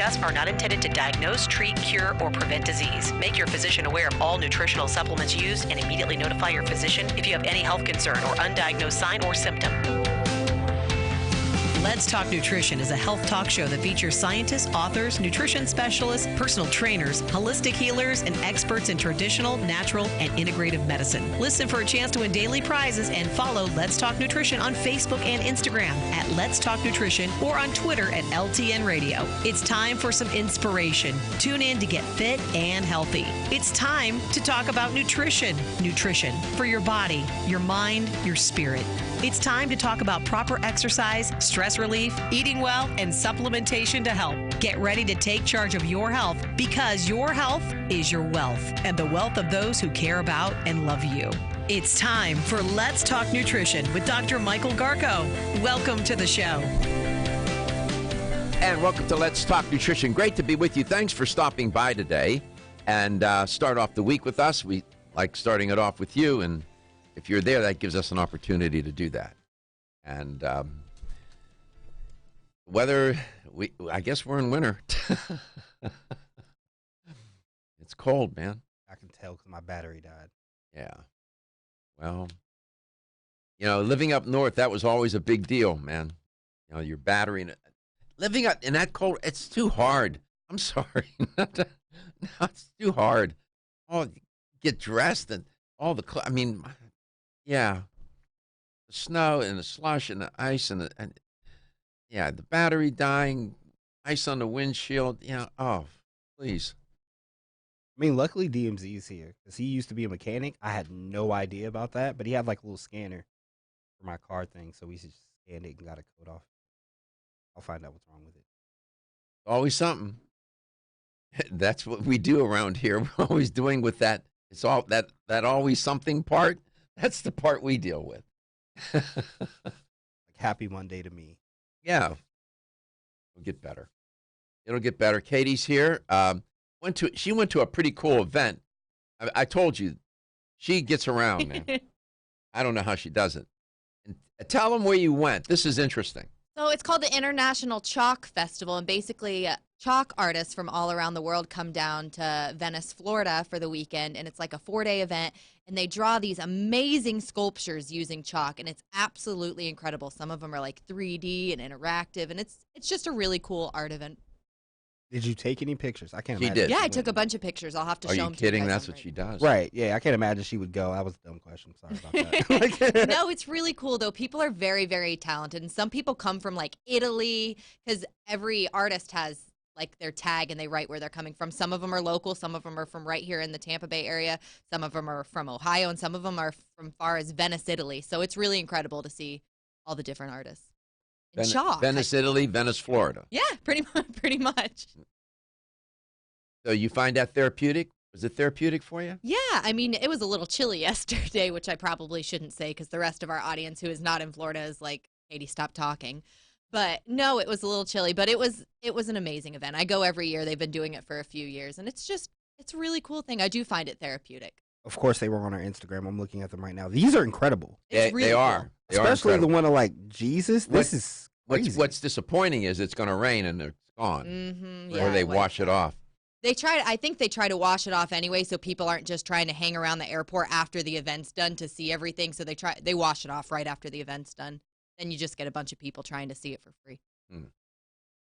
discuss are not intended to diagnose, treat, cure, or prevent disease. Make your physician aware of all nutritional supplements used and immediately notify your physician if you have any health concern or undiagnosed sign or symptom. Let's Talk Nutrition is a health talk show that features scientists, authors, nutrition specialists, personal trainers, holistic healers, and experts in traditional, natural, and integrative medicine. Listen for a chance to win daily prizes and follow Let's Talk Nutrition on Facebook and Instagram at Let's Talk Nutrition or on Twitter at LTN Radio. It's time for some inspiration. Tune in to get fit and healthy. It's time to talk about nutrition. Nutrition for your body, your mind, your spirit. It's time to talk about proper exercise, stress relief, eating well, and supplementation to help. Get ready to take charge of your health because your health is your wealth and the wealth of those who care about and love you. It's time for Let's Talk Nutrition with Dr. Michael Garko. Welcome to the show. And welcome to Let's Talk Nutrition. Great to be with you. Thanks for stopping by today and start off the week with us. We like starting it off with you, and if you're there, that gives us an opportunity to do that. And I guess we're in winter. It's cold, man. I can tell because my battery died. Yeah. Well, living up north, that was always a big deal, man. Your battery. Living up in that cold, it's too hard. I'm sorry. No, it's too hard. Oh, get dressed and all the yeah, the snow and the slush and the ice and the battery dying, ice on the windshield. Yeah, oh, please. I mean, luckily DMZ is here because he used to be a mechanic. I had no idea about that, but he had like a little scanner for my car thing, so we just scanned it and got a code off. I'll find out what's wrong with it. Always something. That's what we do around here. We're always doing with that. It's all that always something part. That's the part we deal with. Like happy Monday to me. Yeah. It'll get better. It'll get better. Katie's here. She went to a pretty cool event. I told you, she gets around, man. I don't know how she does it. And tell them where you went. This is interesting. So it's called the International Chalk Festival, and basically chalk artists from all around the world come down to Venice, Florida for the weekend, and it's like a 4-day event, and they draw these amazing sculptures using chalk, and it's absolutely incredible. Some of them are like 3D and interactive, and it's just a really cool art event. Did you take any pictures? I can't She imagine. did. Yeah, I took a bunch of pictures. I'll have to show them to you. Are you kidding? That's on what radio. she does. Right, yeah, I can't imagine she would go. That was a dumb question. Sorry about that. No, it's really cool, though. People are very, very talented, and some people come from, like, Italy, because every artist has, like, their tag, and they write where they're coming from. Some of them are local. Some of them are from right here in the Tampa Bay area. Some of them are from Ohio, and some of them are from far as Venice, Italy. So it's really incredible to see all the different artists. And chalk. Venice, Italy, Venice, Florida. Yeah, pretty much. So you find that therapeutic? Was it therapeutic for you? Yeah, I mean, it was a little chilly yesterday, which I probably shouldn't say because the rest of our audience who is not in Florida is like, Katie, stop talking. But no, it was a little chilly, but it was an amazing event. I go every year. They've been doing it for a few years, and it's a really cool thing. I do find it therapeutic. Of course, they were on our Instagram. I'm looking at them right now. These are incredible. It's really they cool. are. They Especially are the one of like Jesus. This is crazy. What's disappointing is it's going to rain and it's gone. Mm-hmm, Or they wash it off. I think they try to wash it off anyway, so people aren't just trying to hang around the airport after the event's done to see everything. So they wash it off right after the event's done. Then you just get a bunch of people trying to see it for free.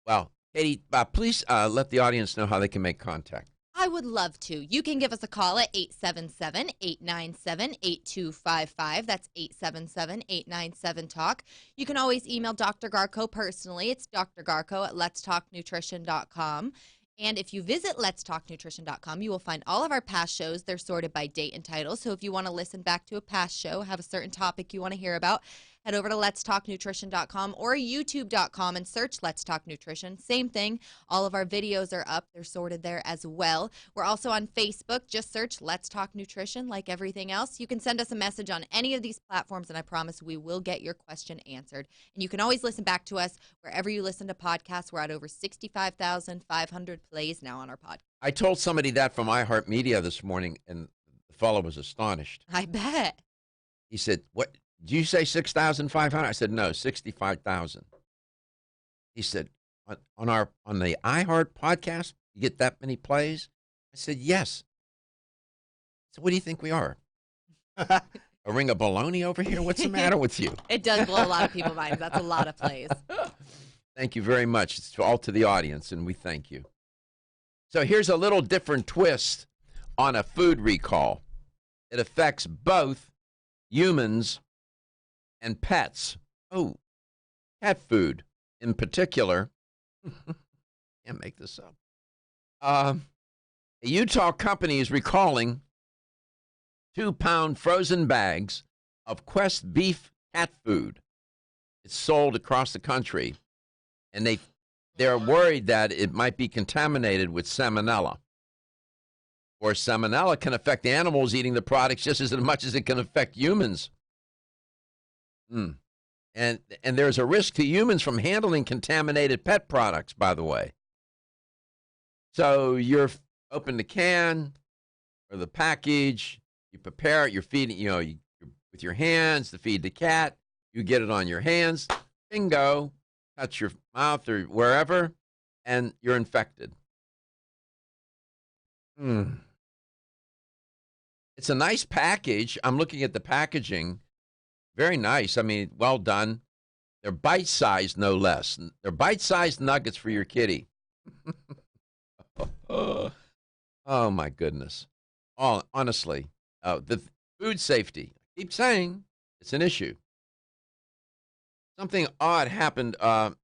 Well, Katie, please let the audience know how they can make contact. I would love to. You can give us a call at 877-897-8255. That's 877-897-TALK. You can always email Dr. Garko personally. It's drgarko@letstalknutrition.com. And if you visit letstalknutrition.com, you will find all of our past shows. They're sorted by date and title. So if you want to listen back to a past show, have a certain topic you want to hear about, head over to letstalknutrition.com or youtube.com and search Let's Talk Nutrition. Same thing. All of our videos are up. They're sorted there as well. We're also on Facebook. Just search Let's Talk Nutrition like everything else. You can send us a message on any of these platforms, and I promise we will get your question answered. And you can always listen back to us wherever you listen to podcasts. We're at over 65,500 plays now on our podcast. I told somebody that from iHeartMedia this morning, and the fellow was astonished. I bet. He said, "What? Did you say 6,500?" I said, "No, 65,000." He said, on the iHeart podcast, you get that many plays?" I said, "Yes." So what do you think we are? A ring of baloney over here? What's the matter with you? It does blow a lot of people's minds. That's a lot of plays. Thank you very much. It's all to the audience, and we thank you. So here's a little different twist on a food recall. It affects both humans and pets. Oh, cat food in particular. Can't make this up. A Utah company is recalling 2-pound frozen bags of Quest beef cat food. It's sold across the country, and they're worried that it might be contaminated with salmonella. Or salmonella can affect animals eating the products just as much as it can affect humans. And there's a risk to humans from handling contaminated pet products, by the way. So you're open the can or the package, you prepare it, you're feeding, with your hands to feed the cat. You get it on your hands, bingo, touch your mouth or wherever, and you're infected. It's a nice package. I'm looking at the packaging. Very nice. I mean, well done. They're bite-sized, no less. They're bite-sized nuggets for your kitty. Oh, my goodness. Honestly, the food safety, I keep saying it's an issue. Something odd happened when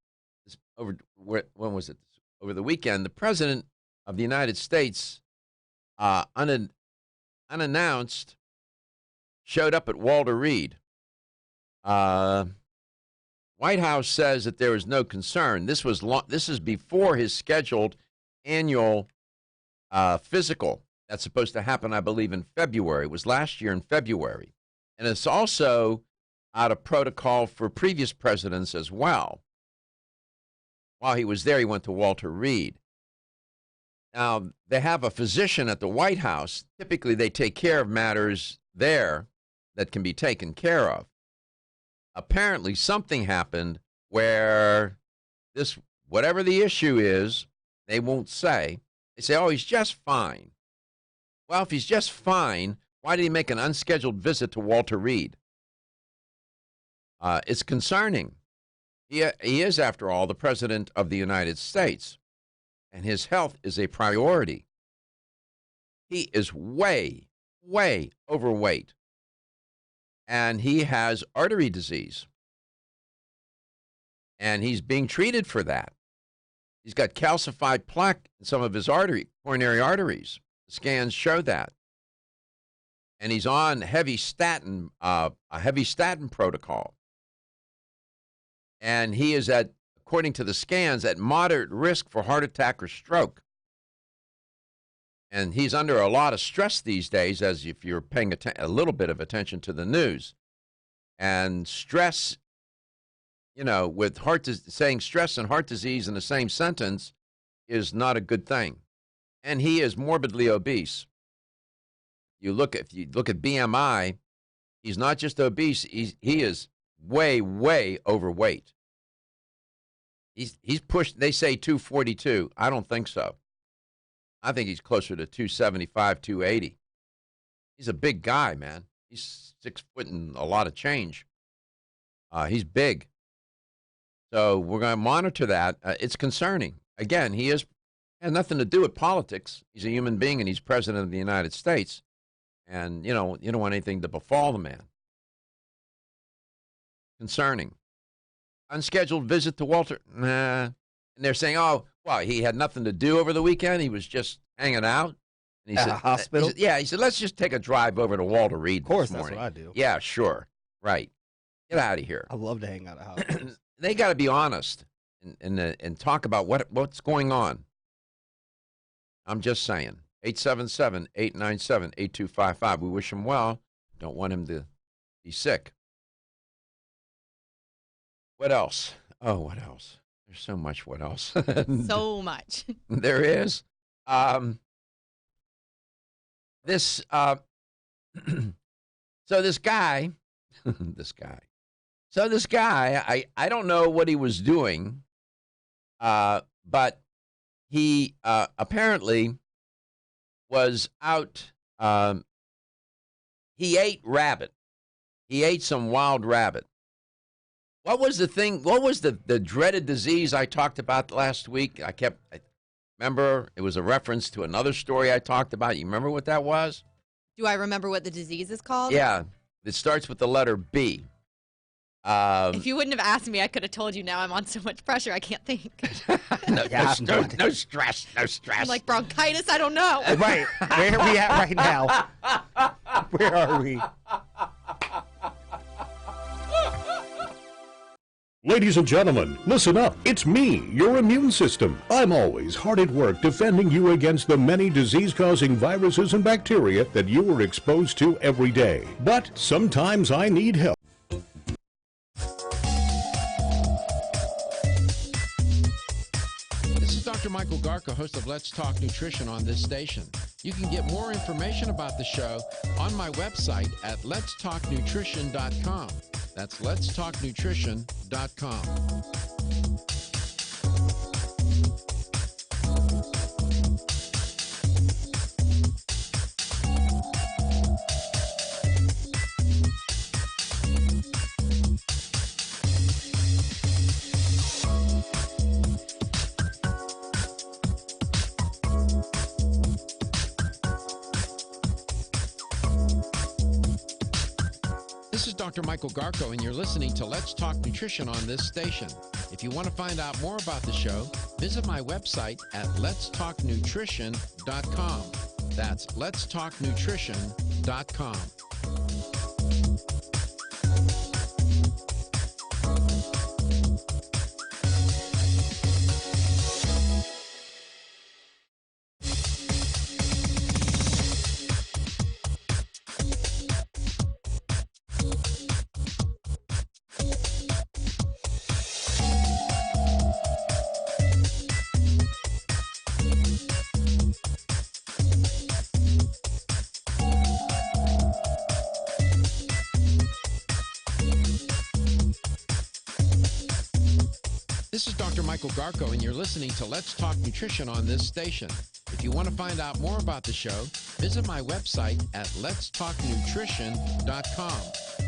was it? Over the weekend. The president of the United States, unannounced, showed up at Walter Reed. White House says that there is no concern. This is before his scheduled annual physical that's supposed to happen, I believe, in February. It was last year in February. And it's also out of protocol for previous presidents as well. While he was there, he went to Walter Reed. Now, they have a physician at the White House. Typically, they take care of matters there that can be taken care of. Apparently, something happened where whatever the issue is, they won't say. They say, "Oh, he's just fine." Well, if he's just fine, why did he make an unscheduled visit to Walter Reed? It's concerning. He is, after all, the president of the United States, and his health is a priority. He is way, way overweight, and he has artery disease, and he's being treated for that. He's got calcified plaque in some of his coronary arteries. The scans show that. And he's on a heavy statin protocol. And he is according to the scans, at moderate risk for heart attack or stroke. And he's under a lot of stress these days, as if you're paying a little bit of attention to the news. And stress, with saying stress and heart disease in the same sentence is not a good thing. And he is morbidly obese. If you look at BMI, he's not just obese, he is way, way overweight. He's pushed, they say 242. I don't think so. I think he's closer to 275, 280. He's a big guy, man. He's 6 foot and a lot of change. He's big. So we're going to monitor that. It's concerning. Again, has nothing to do with politics. He's a human being, and he's president of the United States. And, you don't want anything to befall the man. Concerning. Unscheduled visit to Walter. Nah. And they're saying, oh, well, he had nothing to do over the weekend. He was just hanging out. And he said, hospital? He said, let's just take a drive over to Walter Reed this morning. Of course, that's what I do. Yeah, sure. Right. Get out of here. I love to hang out at hospitals. They got to be honest and talk about what's going on. I'm just saying. 877-897-8255. We wish him well. Don't want him to be sick. What else? Oh, what else? There's so much what else. So much. There is. So this guy, I don't know what he was doing. But he apparently was out. He ate rabbit. He ate some wild rabbit. What was the thing? What was the dreaded disease I talked about last week? I remember it was a reference to another story I talked about. You remember what that was? Do I remember what the disease is called? Yeah, it starts with the letter B. If you wouldn't have asked me, I could have told you. Now I'm on so much pressure, I can't think. no stress. I'm like bronchitis. I don't know. Right. Where are we at right now? Where are we? Ladies and gentlemen, listen up. It's me, your immune system. I'm always hard at work defending you against the many disease-causing viruses and bacteria that you are exposed to every day. But sometimes I need help. This is Dr. Michael Garko, host of Let's Talk Nutrition on this station. You can get more information about the show on my website at letstalknutrition.com. That's letstalknutrition.com. This is Dr. Michael Garko, and you're listening to Let's Talk Nutrition on this station. If you want to find out more about the show, visit my website at letstalknutrition.com. That's letstalknutrition.com. This is Dr. Michael Garko, and you're listening to Let's Talk Nutrition on this station. If you want to find out more about the show, visit my website at letstalknutrition.com.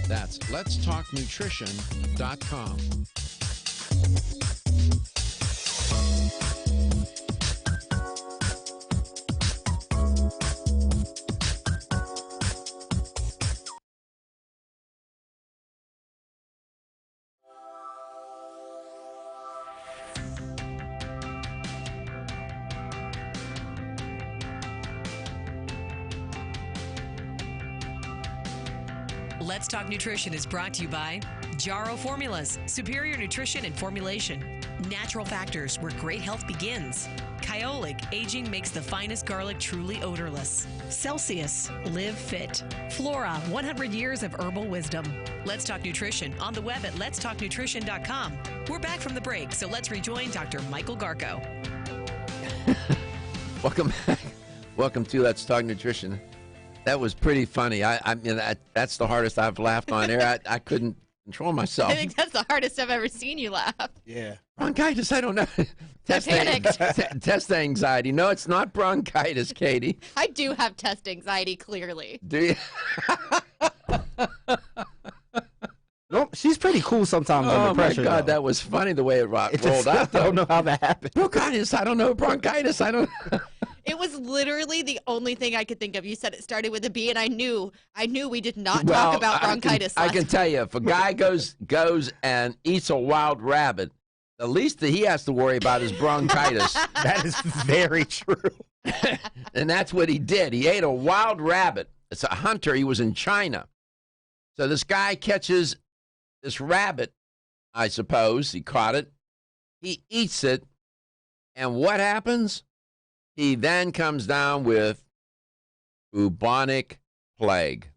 That's letstalknutrition.com. Let's Talk Nutrition is brought to you by Jarrow Formulas, superior nutrition and formulation. Natural Factors, where great health begins. Kyolic, aging makes the finest garlic truly odorless. Celsius, live fit. Flora, 100 years of herbal wisdom. Let's Talk Nutrition on the web at letstalknutrition.com. We're back from the break, so let's rejoin Dr. Michael Garko. Welcome back. Welcome to Let's Talk Nutrition. That was pretty funny. I mean, that's the hardest I've laughed on air. I couldn't control myself. I think that's the hardest I've ever seen you laugh. Yeah. Bronchitis, I don't know. Test anxiety. No, it's not bronchitis, Katie. I do have test anxiety, clearly. Do you? No, she's pretty cool sometimes under pressure. Oh, my God, though. that was funny the way it rolled Just, out. I don't know how that happened. Bronchitis, I don't know. Bronchitis, I don't It was literally the only thing I could think of. You said it started with a B, and I knew we did not talk about bronchitis. I can tell you, if a guy goes and eats a wild rabbit, the least that he has to worry about is bronchitis. That is very true. And that's what he did. He ate a wild rabbit. It's a hunter. He was in China. So this guy catches this rabbit, I suppose. He caught it. He eats it. And what happens? He then comes down with bubonic plague.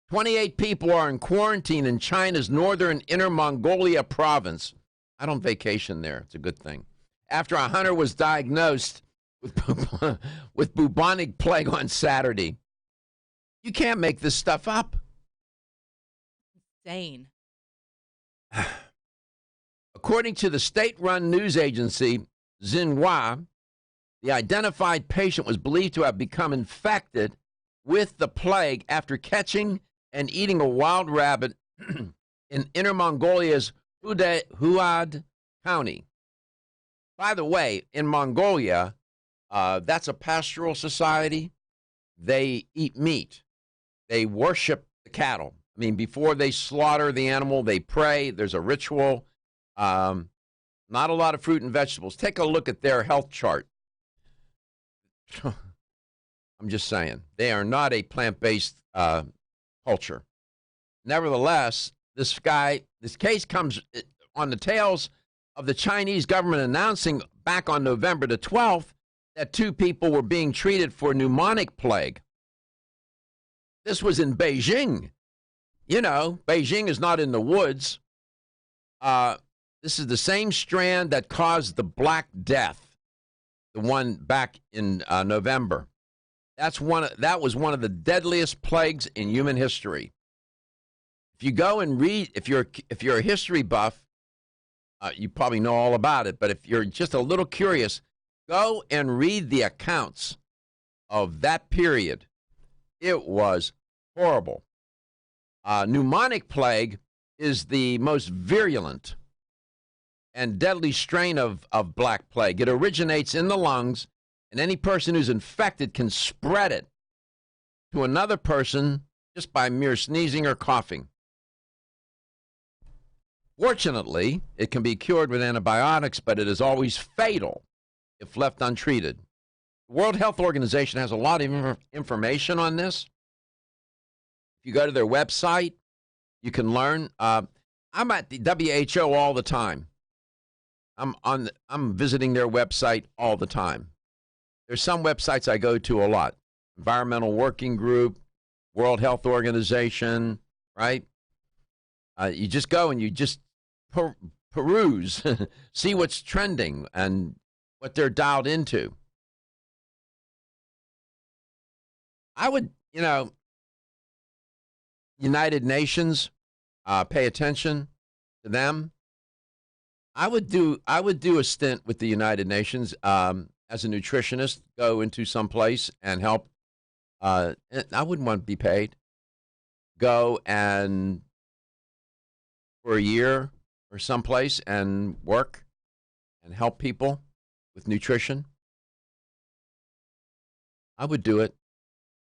28 people are in quarantine in China's northern Inner Mongolia province. I don't vacation there. It's a good thing. After a hunter was diagnosed with bubonic plague on Saturday. You can't make this stuff up. Insane. According to the state-run news agency Xinhua, the identified patient was believed to have become infected with the plague after catching and eating a wild rabbit in Inner Mongolia's Huad County. By the way, in Mongolia, that's a pastoral society. They eat meat. They worship the cattle. I mean, before they slaughter the animal, they pray. There's a ritual. Not a lot of fruit and vegetables. Take a look at their health chart. I'm just saying, they are not a plant-based culture. Nevertheless, this case comes on the tails of the Chinese government announcing back on November the 12th that 2 people were being treated for pneumonic plague. This was in Beijing. You know, Beijing is not in the woods. This is the same strand that caused the Black Death, the one back in November. That was one of the deadliest plagues in human history. If you go and read, if you're a history buff, you probably know all about it. But if you're just a little curious, go and read the accounts of that period. It was horrible. Pneumonic plague is the most virulent and deadly strain of Black Plague. It originates in the lungs, and any person who's infected can spread it to another person just by mere sneezing or coughing. Fortunately, it can be cured with antibiotics, but it is always fatal if left untreated. The World Health Organization has a lot of information on this. If you go to their website, you can learn. I'm at the WHO all the time. I'm visiting their website all the time. There's some websites I go to a lot. Environmental Working Group, World Health Organization, right? You just go and you just peruse, see what's trending and what they're dialed into. I would, United Nations, pay attention to them. I would do a stint with the United Nations as a nutritionist, go into some place and help. I wouldn't want to be paid. Go and for a year or someplace and work and help people with nutrition. I would do it.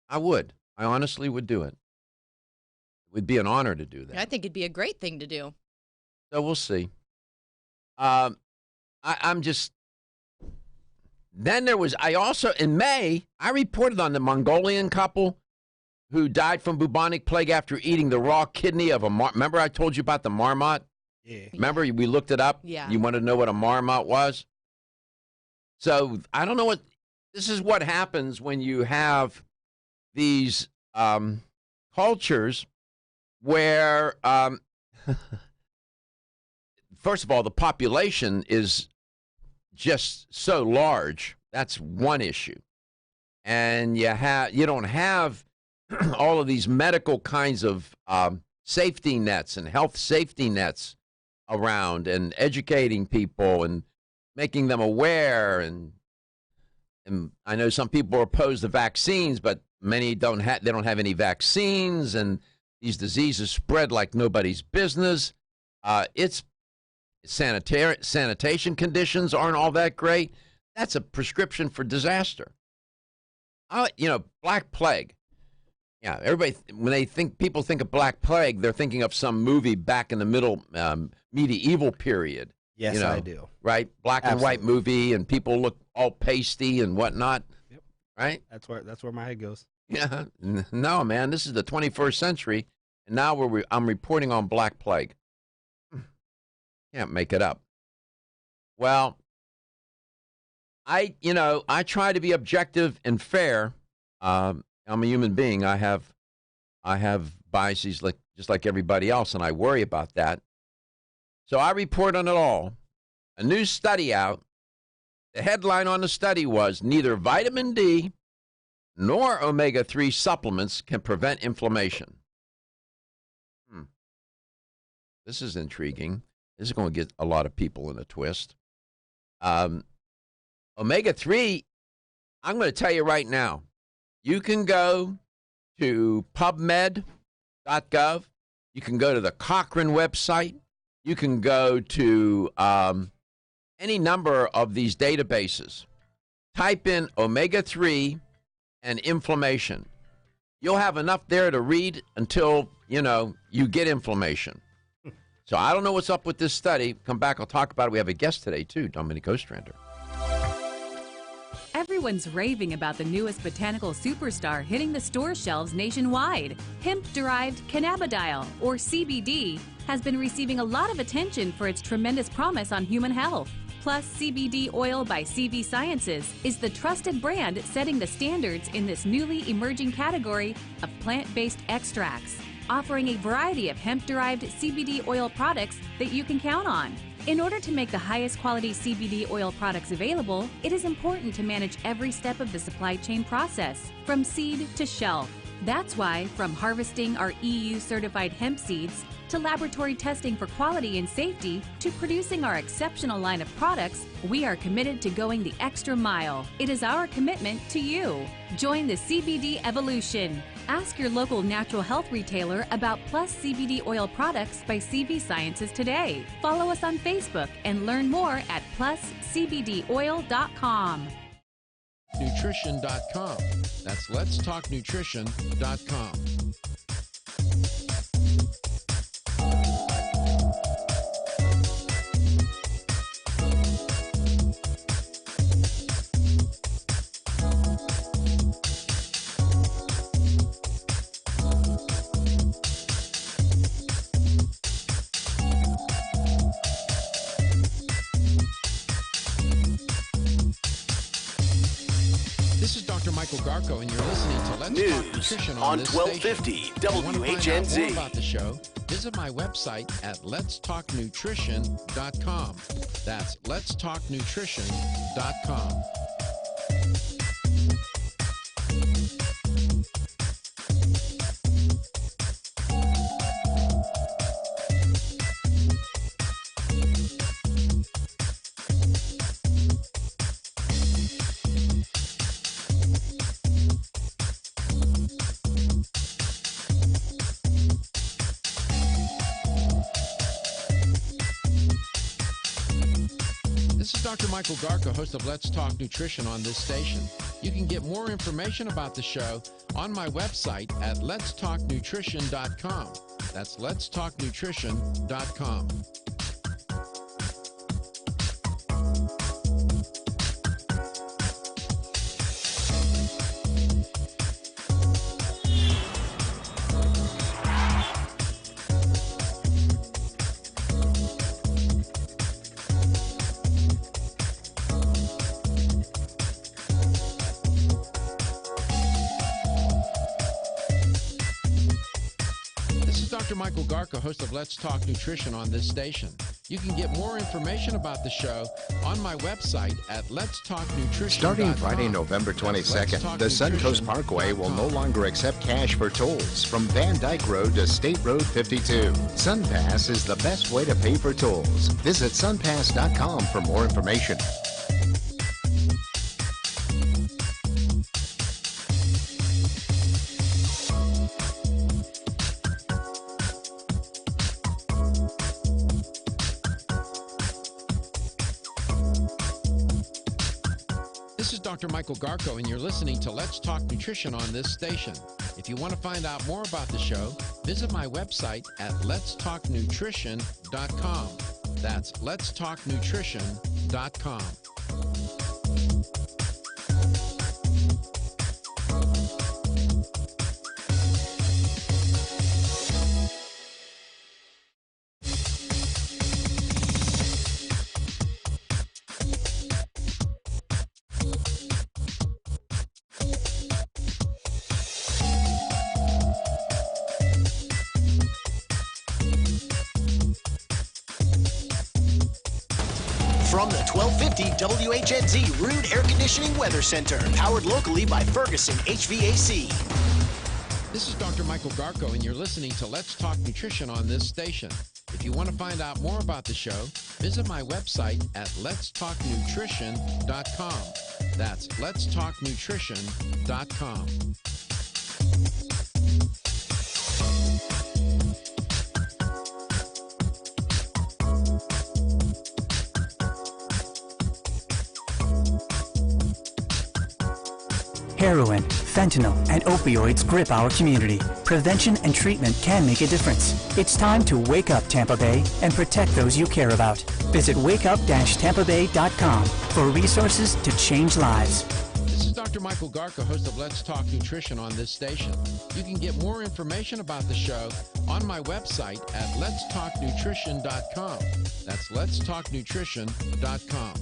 I would. I honestly would do it. It would be an honor to do that. I think it'd be a great thing to do. So we'll see. I'm just. Then there was. I also in May I reported on the Mongolian couple who died from bubonic plague after eating the raw kidney of a remember I told you about the marmot? Yeah. Remember we looked it up? Yeah. You wanted to know what a marmot was? So I don't know what this is what happens when you have these cultures where first of all the population is just so large. That's one issue. And you don't have all of these medical kinds of safety nets and health safety nets around and educating people and making them aware. And I know some people are opposed to vaccines, but many don't have any vaccines, and these diseases spread like nobody's business. It's sanitation conditions aren't all that great. That's a prescription for disaster. Black Plague. Yeah, everybody, when people think of Black Plague, they're thinking of some movie back in the middle medieval period. Yes, I do. Right? Black and white movie, and people look all pasty and whatnot. Yep. Right? That's where my head goes. Yeah. No, man, this is the 21st century, and now I'm reporting on Black Plague. Can't make it up. Well, I try to be objective and fair. I'm a human being. I have biases just like everybody else, and I worry about that. So I report on it all. A new study out. The headline on the study was, neither vitamin D nor omega-3 supplements can prevent inflammation. This is intriguing. This is going to get a lot of people in a twist. Omega-3, I'm going to tell you right now, you can go to PubMed.gov. You can go to the Cochrane website. You can go to any number of these databases. Type in omega-3 and inflammation. You'll have enough there to read until, you get inflammation. So I don't know what's up with this study. Come back, I'll talk about it. We have a guest today, too, Dominic Ostrander. Everyone's raving about the newest botanical superstar hitting the store shelves nationwide. Hemp-derived cannabidiol, or CBD, has been receiving a lot of attention for its tremendous promise on human health. Plus, CBD Oil by CV Sciences is the trusted brand setting the standards in this newly emerging category of plant-based extracts, offering a variety of hemp-derived CBD oil products that you can count on. In order to make the highest quality CBD oil products available, it is important to manage every step of the supply chain process, from seed to shelf. That's why, from harvesting our EU-certified hemp seeds, to laboratory testing for quality and safety, to producing our exceptional line of products, we are committed to going the extra mile. It is our commitment to you. Join the CBD evolution. Ask your local natural health retailer about Plus CBD oil products by CV Sciences today. Follow us on Facebook and learn more at pluscbdoil.com. Nutrition.com. That's letstalknutrition.com. This is Dr. Michael Garko, and you're listening to Let's Talk News Nutrition on this 1250 station. If you want to find out WHNZ. more about the show, visit my website at letstalknutrition.com. That's letstalknutrition.com. This is Dr. Michael Garko, host of Let's Talk Nutrition on this station. You can get more information about the show on my website at letstalknutrition.com. That's letstalknutrition.com. Dr. Michael Garko, host of Let's Talk Nutrition on this station. You can get more information about the show on my website at letstalknutrition.com. Starting Friday, November 22nd, the Suncoast Parkway will no longer accept cash for tolls from Van Dyke Road to State Road 52. SunPass is the best way to pay for tolls. Visit sunpass.com for more information. This is Dr. Michael Garko, and you're listening to Let's Talk Nutrition on this station. If you want to find out more about the show, visit my website at letstalknutrition.com. That's letstalknutrition.com. From the 1250 WHNZ Rude Air Conditioning Weather Center, powered locally by Ferguson HVAC. This is Dr. Michael Garko, and you're listening to Let's Talk Nutrition on this station. If you want to find out more about the show, visit my website at letstalknutrition.com. That's letstalknutrition.com. Heroin, fentanyl, and opioids grip our community. Prevention and treatment can make a difference. It's time to wake up, Tampa Bay, and protect those you care about. Visit wakeup-tampabay.com for resources to change lives. This is Dr. Michael Garko, host of Let's Talk Nutrition on this station. You can get more information about the show on my website at letstalknutrition.com. That's letstalknutrition.com.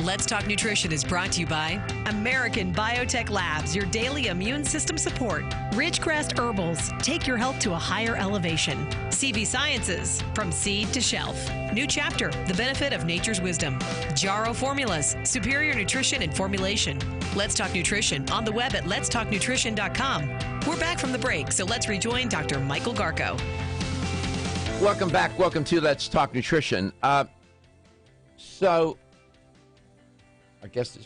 Let's Talk Nutrition is brought to you by American Biotech Labs, your daily immune system support. Ridgecrest Herbals, take your health to a higher elevation. CV Sciences, from seed to shelf. New Chapter, the benefit of nature's wisdom. Jarrow Formulas, superior nutrition and formulation. Let's Talk Nutrition on the web at letstalknutrition.com. We're back from the break, so let's rejoin Dr. Michael Garko. Welcome back. Welcome to Let's Talk Nutrition. I guess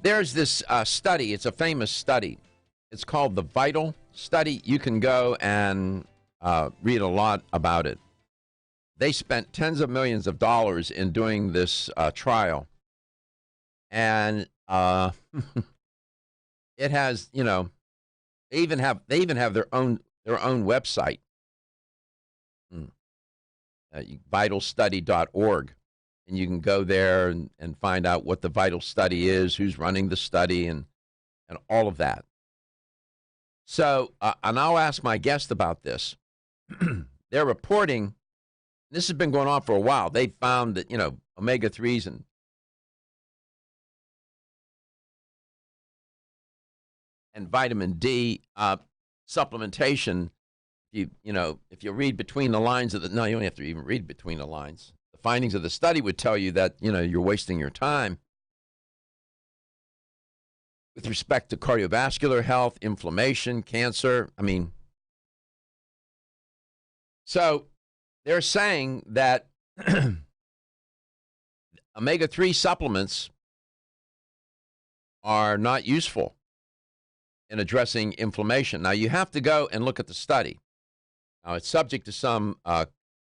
there's this study. It's a famous study. It's called the VITAL study. You can go and read a lot about it. They spent tens of millions of dollars in doing this trial. And it has, they even have their own website. Vitalstudy.org. And you can go there and find out what the VITAL study is, who's running the study, and all of that. So, and I'll ask my guest about this. They're reporting, this has been going on for a while. They found that, omega-3s and vitamin D supplementation, if you read between the lines you don't have to even read between the lines. Findings of the study would tell you that, you're wasting your time with respect to cardiovascular health, inflammation, cancer. So they're saying that omega-3 supplements are not useful in addressing inflammation. Now, you have to go and look at the study. Now, it's subject to some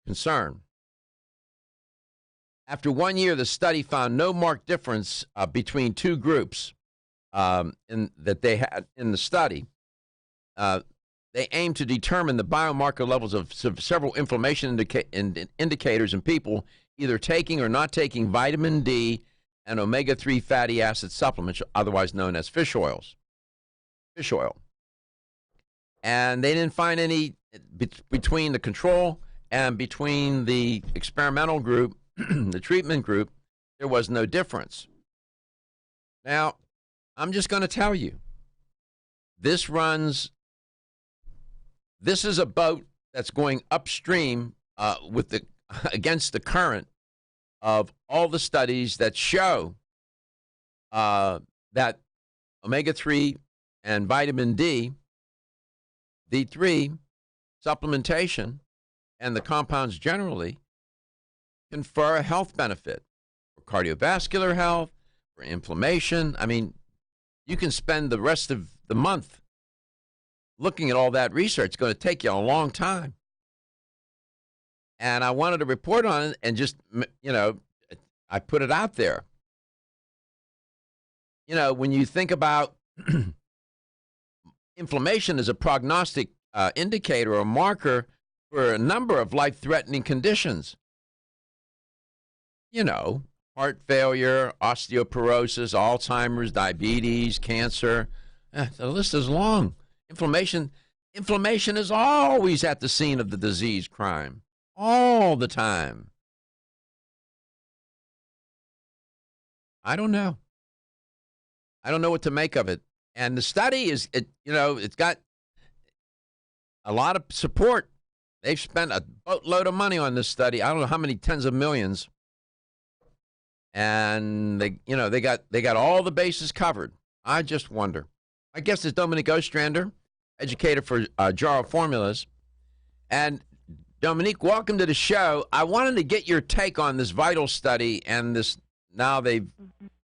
concern. After 1 year, the study found no marked difference between two groups that they had in the study. They aimed to determine the biomarker levels of several inflammation indicators in people either taking or not taking vitamin D and omega-3 fatty acid supplements, otherwise known as fish oil. And they didn't find any between the control and between the experimental group. The treatment group, there was no difference. Now, I'm just going to tell you, this is a boat that's going upstream against the current of all the studies that show that omega-3 and vitamin D, D3, supplementation, and the compounds generally confer a health benefit for cardiovascular health, for inflammation. You can spend the rest of the month looking at all that research. It's going to take you a long time. And I wanted to report on it and just, I put it out there. When you think about inflammation as a prognostic indicator or marker for a number of life-threatening conditions, heart failure, osteoporosis, Alzheimer's, diabetes, cancer. The list is long. Inflammation is always at the scene of the disease crime, all the time. I don't know. I don't know what to make of it. And the study it's got a lot of support. They've spent a boatload of money on this study. I don't know how many tens of millions. And they got all the bases covered. I just wonder. My guest is Dominique Ostrander, educator for Jarrow Formulas. And Dominique, welcome to the show. I wanted to get your take on this VITAL study and this. Now they've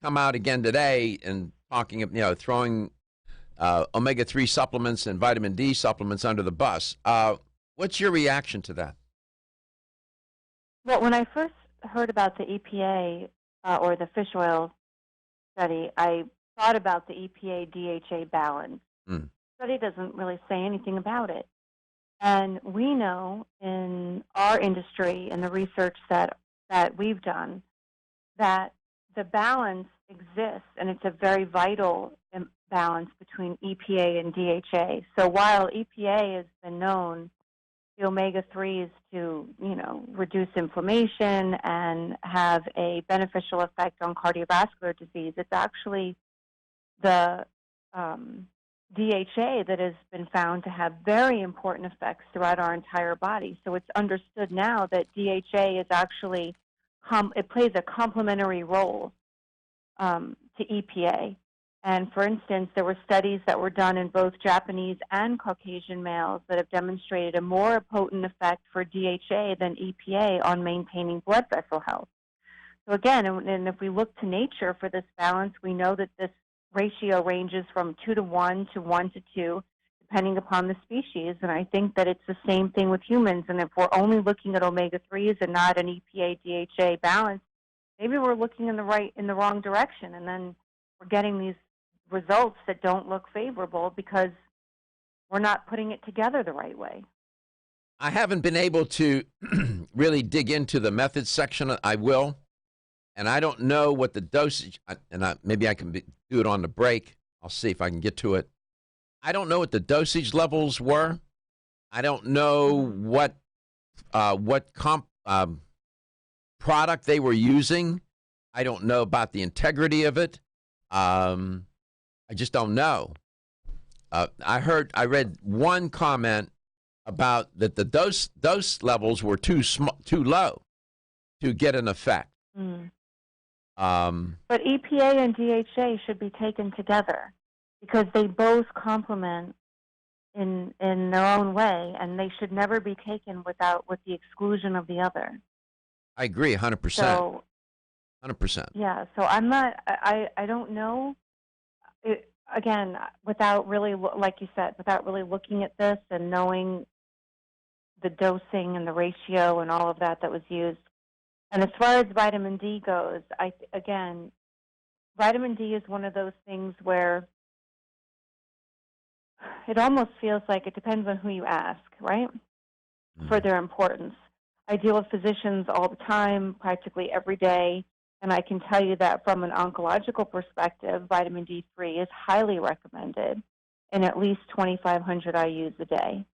come out again today and talking, throwing omega-3 supplements and vitamin D supplements under the bus. What's your reaction to that? Well, when I first heard about the EPA or the fish oil study, I thought about the EPA-DHA balance. The study doesn't really say anything about it. And we know in our industry and the research that we've done that the balance exists, and it's a very vital balance between EPA and DHA. So while EPA has been known, the omega-3s to, reduce inflammation and have a beneficial effect on cardiovascular disease, it's actually the DHA that has been found to have very important effects throughout our entire body. So it's understood now that DHA is actually, it plays a complementary role to EPA. And for instance, there were studies that were done in both Japanese and Caucasian males that have demonstrated a more potent effect for DHA than EPA on maintaining blood vessel health. So again, and if we look to nature for this balance, we know that this ratio ranges from 2 to 1 to 1 to 2, depending upon the species. And I think that it's the same thing with humans. And if we're only looking at omega-3s and not an EPA-DHA balance, maybe we're looking in the wrong direction. And then we're getting these results that don't look favorable because we're not putting it together the right way. I haven't been able to really dig into the methods section. I will. And I don't know what the dosage, maybe I can do it on the break. I'll see if I can get to it. I don't know what the dosage levels were. I don't know what product they were using. I don't know about the integrity of it. I just don't know. I read one comment about that the dose levels were too low to get an effect. But EPA and DHA should be taken together because they both complement in their own way, and they should never be taken with the exclusion of the other. I agree 100%. So, 100%. Yeah, so I'm not, I don't know. Again, without really, like you said, without really looking at this and knowing the dosing and the ratio and all of that was used. And as far as vitamin D goes, vitamin D is one of those things where it almost feels like it depends on who you ask, right, for their importance. I deal with physicians all the time, practically every day, and I can tell you that from an oncological perspective, vitamin D3 is highly recommended in at least 2,500 IUs a day.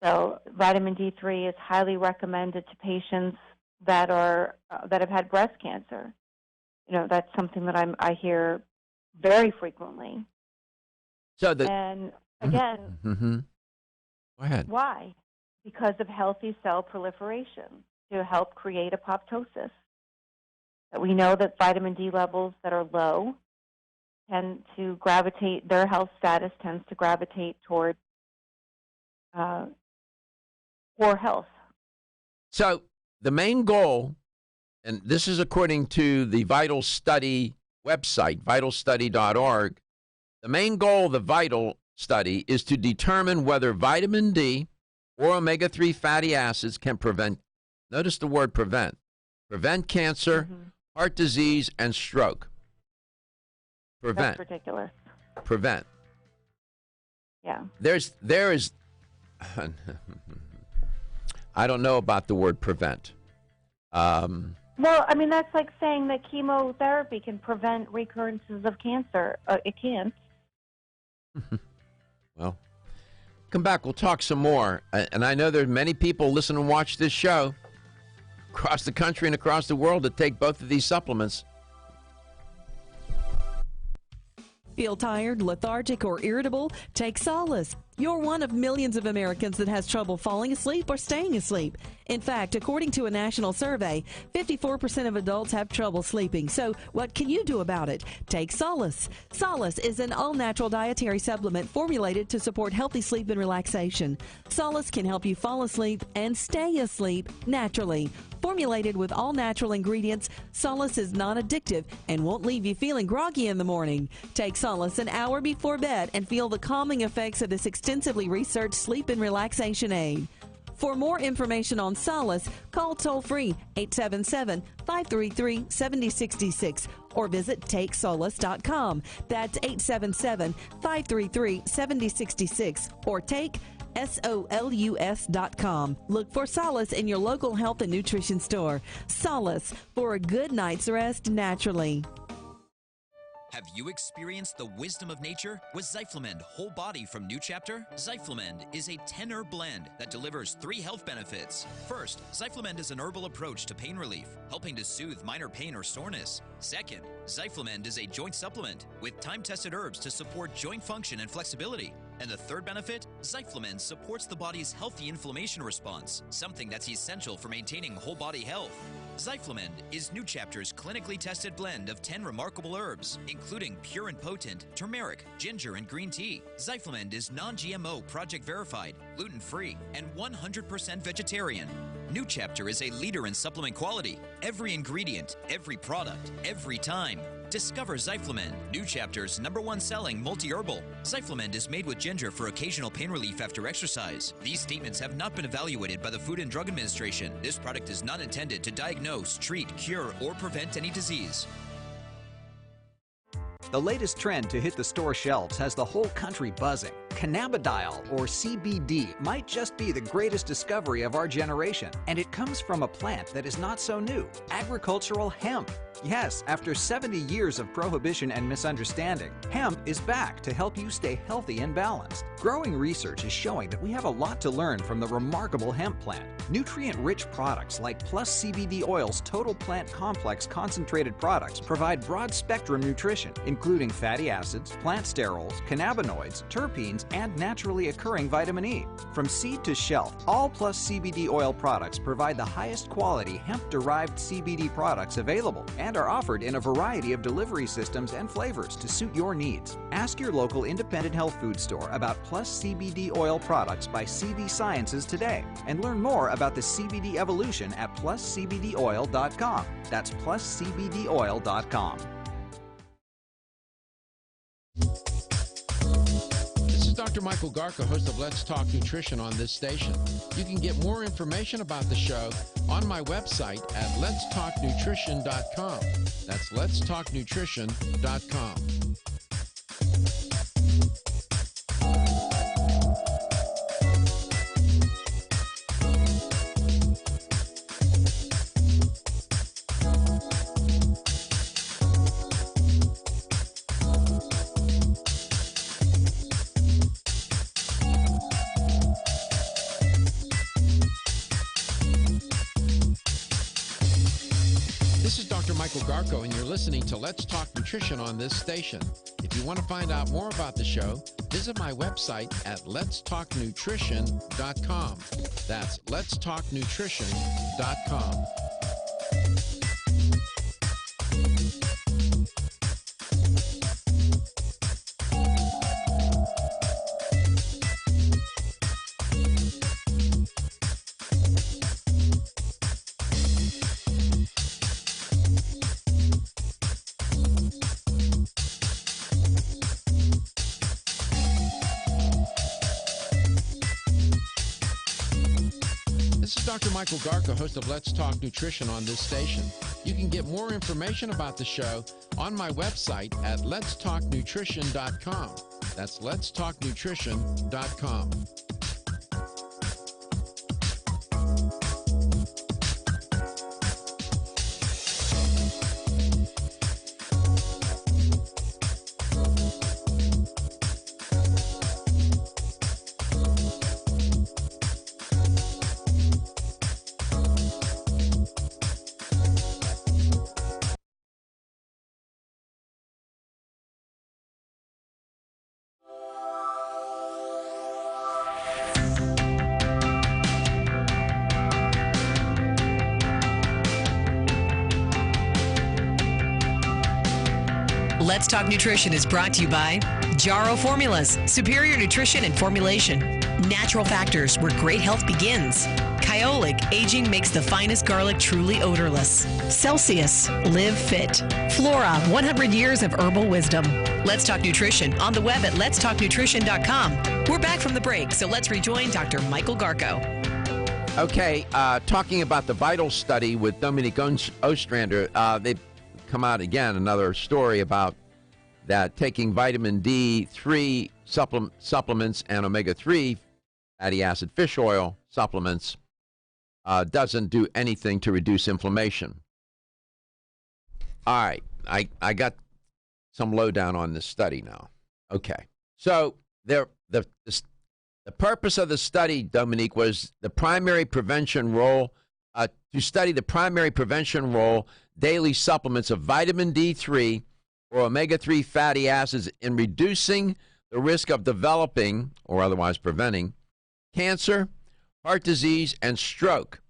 So vitamin D3 is highly recommended to patients that have had breast cancer. That's something that I hear very frequently. And again, Go ahead. Why? Because of healthy cell proliferation to help create apoptosis. That we know that vitamin D levels that are low tend to gravitate, their health status tends to gravitate toward poor health. So the main goal, and this is according to the VITAL Study website, vitalstudy.org, the main goal of the VITAL study is to determine whether vitamin D or omega-3 fatty acids can prevent, notice the word prevent cancer, heart disease, and stroke. Prevent. That's ridiculous. Prevent. Yeah. There is, I don't know about the word prevent. Well, I mean, that's like saying that chemotherapy can prevent recurrences of cancer. It can't. Well, come back. We'll talk some more. And I know there are many people listen and watch this show across the country and across the world that take both of these supplements. Feel tired, lethargic, or irritable? Take Solace. You're one of millions of Americans that has trouble falling asleep or staying asleep. In fact, according to a national survey, 54% of adults have trouble sleeping. So what can you do about it? Take Solace. Solace is an all-natural dietary supplement formulated to support healthy sleep and relaxation. Solace can help you fall asleep and stay asleep naturally. Formulated with all-natural ingredients, Solace is non-addictive and won't leave you feeling groggy in the morning. Take Solace an hour before bed and feel the calming effects of this extensively researched sleep and relaxation aid. For more information on Solace, call toll-free 877-533-7066 or visit TakeSolace.com. That's 877-533-7066 or take SOLUS.com. Look for Solace in your local health and nutrition store. Solace, for a good night's rest naturally. Have you experienced the wisdom of nature with Zyflamend Whole Body from New Chapter? Zyflamend is a 10-herb blend that delivers 3 health benefits. First, Zyflamend is an herbal approach to pain relief, helping to soothe minor pain or soreness. Second, Zyflamend is a joint supplement with time-tested herbs to support joint function and flexibility. And the third benefit, Zyflamend supports the body's healthy inflammation response, something that's essential for maintaining whole body health. Zyflamend is New Chapter's clinically tested blend of 10 remarkable herbs, including pure and potent turmeric, ginger, and green tea. Zyflamend is non-GMO, project verified, gluten-free, and 100% vegetarian. New Chapter is a leader in supplement quality. Every ingredient, every product, every time. Discover Zyflamend, New Chapter's #1 selling multi-herbal. Zyflamend is made with ginger for occasional pain relief after exercise. These statements have not been evaluated by the Food and Drug Administration. This product is not intended to diagnose, treat, cure, or prevent any disease. The latest trend to hit the store shelves has the whole country buzzing. Cannabidiol, or CBD, might just be the greatest discovery of our generation, and it comes from a plant that is not so new, agricultural hemp. Yes, after 70 years of prohibition and misunderstanding, hemp is back to help you stay healthy and balanced. Growing research is showing that we have a lot to learn from the remarkable hemp plant. Nutrient-rich products like Plus CBD Oil's Total Plant Complex concentrated products provide broad-spectrum nutrition, including fatty acids, plant sterols, cannabinoids, terpenes, and naturally occurring vitamin E. From seed to shelf, all Plus CBD Oil products provide the highest quality hemp-derived CBD products available and are offered in a variety of delivery systems and flavors to suit your needs. Ask your local independent health food store about Plus CBD Oil products by CV Sciences today and learn more about the CBD evolution at pluscbdoil.com. That's pluscbdoil.com. This is Dr. Michael Garka, host of Let's Talk Nutrition on this station. You can get more information about the show on my website at letstalknutrition.com. That's letstalknutrition.com. This is Dr. Michael Garko, and you're listening to Let's Talk Nutrition on this station. If you want to find out more about the show, visit my website at letstalknutrition.com. That's letstalknutrition.com. This is Dr. Michael Garka, host of Let's Talk Nutrition on this station. You can get more information about the show on my website at letstalknutrition.com. That's letstalknutrition.com. Let's Talk Nutrition is brought to you by Jarro Formulas, superior nutrition and formulation. Natural Factors, where great health begins. Kyolic, aging makes the finest garlic truly odorless. Celsius, live fit. Flora, 100 years of herbal wisdom. Let's Talk Nutrition on the web at letstalknutrition.com. We're back from the break, so let's rejoin Dr. Michael Garko. Okay, talking about the VITAL study with Dominique Ostrander, they've come out again, another story about that taking vitamin D3 supplements and omega-3 fatty acid fish oil supplements doesn't do anything to reduce inflammation. All right, I got some lowdown on this study now. Okay, so the purpose of the study, Dominique, was the primary prevention role, to study the primary prevention role daily supplements of vitamin D3 or omega-3 fatty acids in reducing the risk of developing, or otherwise preventing, cancer, heart disease, and stroke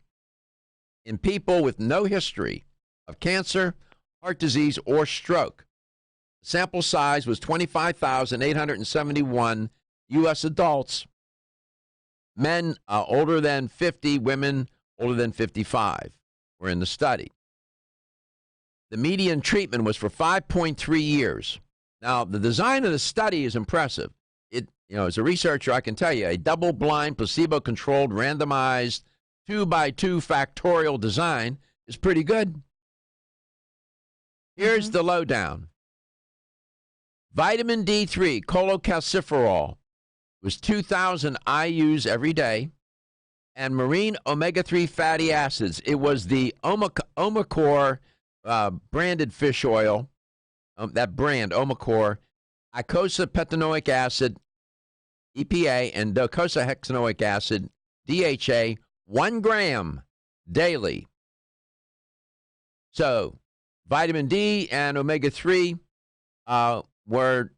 in people with no history of cancer, heart disease, or stroke. The sample size was 25,871 U.S. adults, men older than 50, women older than 55 were in the study. The median treatment was for 5.3 years. Now, the design of the study is impressive. As a researcher, I can tell you, a double-blind, placebo-controlled, randomized, 2x2 factorial design is pretty good. Here's the lowdown. Vitamin D3, cholecalciferol, was 2,000 IUs every day, and marine omega-3 fatty acids. It was the Omacor branded fish oil, that brand, Omacor, icosapentaenoic acid, EPA, and docosahexaenoic acid, DHA, 1 gram daily. So vitamin D and omega-3 were,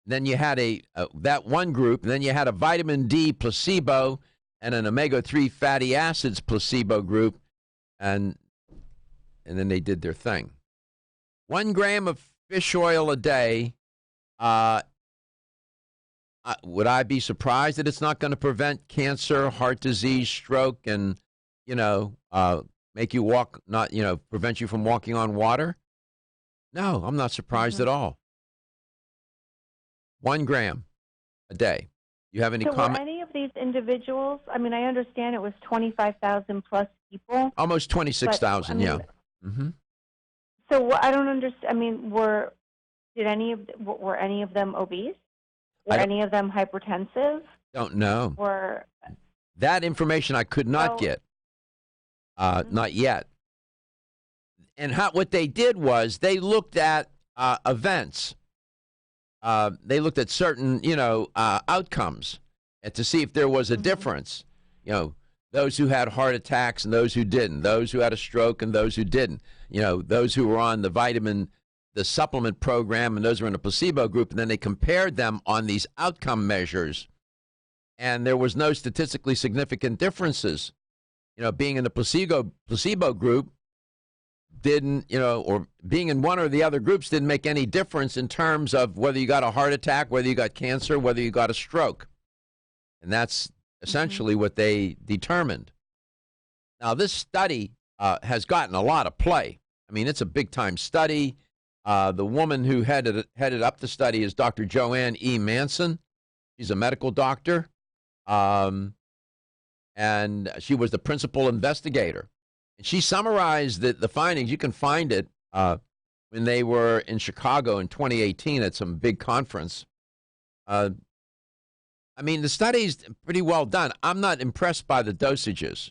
Then you had that one group, and then you had a vitamin D placebo and an omega-3 fatty acids placebo group, and then they did their thing. 1 gram of fish oil a day. Would I be surprised that it's not going to prevent cancer, heart disease, stroke, and make you walk, prevent you from walking on water? No, I'm not surprised at all. 1 gram a day. You have any comment? Were any of these individuals, I understand it was 25,000 plus people. Almost 26,000, yeah. So I don't understand. Were any of them obese? Were any of them hypertensive? Don't know. Or that information I could not get. Not yet. And what they did was they looked at events. They looked at certain, outcomes and to see if there was a difference. Those who had heart attacks and those who didn't, those who had a stroke and those who didn't, those who were on the supplement program and those who were in a placebo group, and then they compared them on these outcome measures, and there was no statistically significant differences. Being in the placebo group didn't, or being in one or the other groups didn't make any difference in terms of whether you got a heart attack, whether you got cancer, whether you got a stroke. And that's essentially what they determined. Now, this study has gotten a lot of play. It's a big-time study. The woman who headed up the study is Dr. Joanne E. Manson. She's a medical doctor, and she was the principal investigator. And she summarized the findings. You can find it when they were in Chicago in 2018 at some big conference. The study's pretty well done. I'm not impressed by the dosages.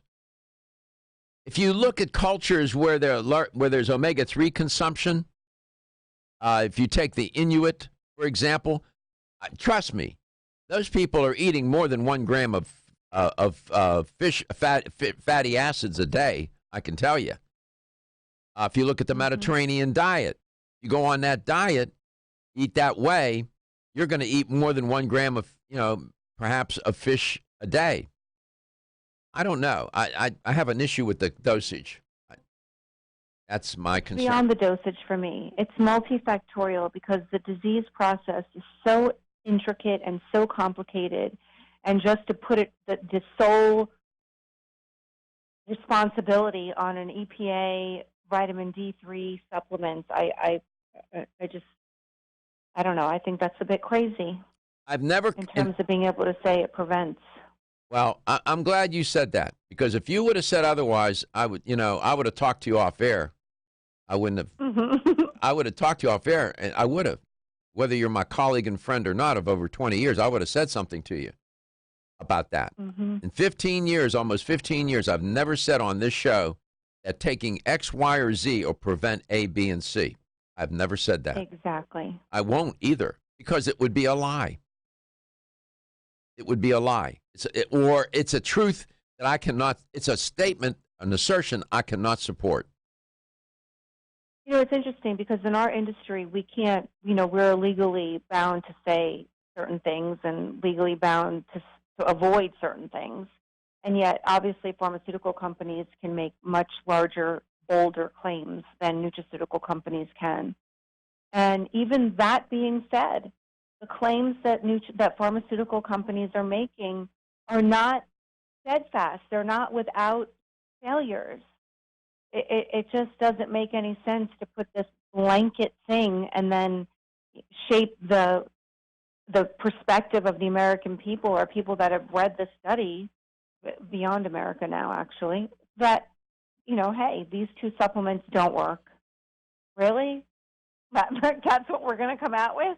If you look at cultures where there's omega-3 consumption, if you take the Inuit, for example, trust me, those people are eating more than 1 gram of fish fatty acids a day, I can tell you. If you look at the Mediterranean diet, you go on that diet, eat that way, you're going to eat more than 1 gram of, perhaps of fish a day. I don't know. I have an issue with the dosage. That's my concern. Beyond the dosage for me. It's multifactorial because the disease process is so intricate and so complicated. And just to put it, the sole responsibility on an EPA vitamin D3 supplement, I don't know. I think that's a bit crazy. I've never, in terms of being able to say it prevents. Well, I'm glad you said that, because if you would have said otherwise, I would have talked to you off air. I wouldn't have. I would have talked to you off air, and I would have, whether you're my colleague and friend or not of over 20 years, I would have said something to you about that. In 15 years, almost 15 years, I've never said on this show that taking X, Y, or Z will prevent A, B, and C. I've never said that. Exactly. I won't either, because it would be a lie. It would be a lie. It's a truth that I cannot, it's a statement, an assertion I cannot support. You know, it's interesting because in our industry, we can't, we're legally bound to say certain things and legally bound to avoid certain things. And yet, obviously, pharmaceutical companies can make much larger, bolder claims than nutraceutical companies can. And even that being said, the claims that pharmaceutical companies are making are not steadfast. They're not without failures. It just doesn't make any sense to put this blanket thing and then shape the perspective of the American people or people that have read the study beyond America now, actually, that, hey, these two supplements don't work. Really? That's what we're going to come out with?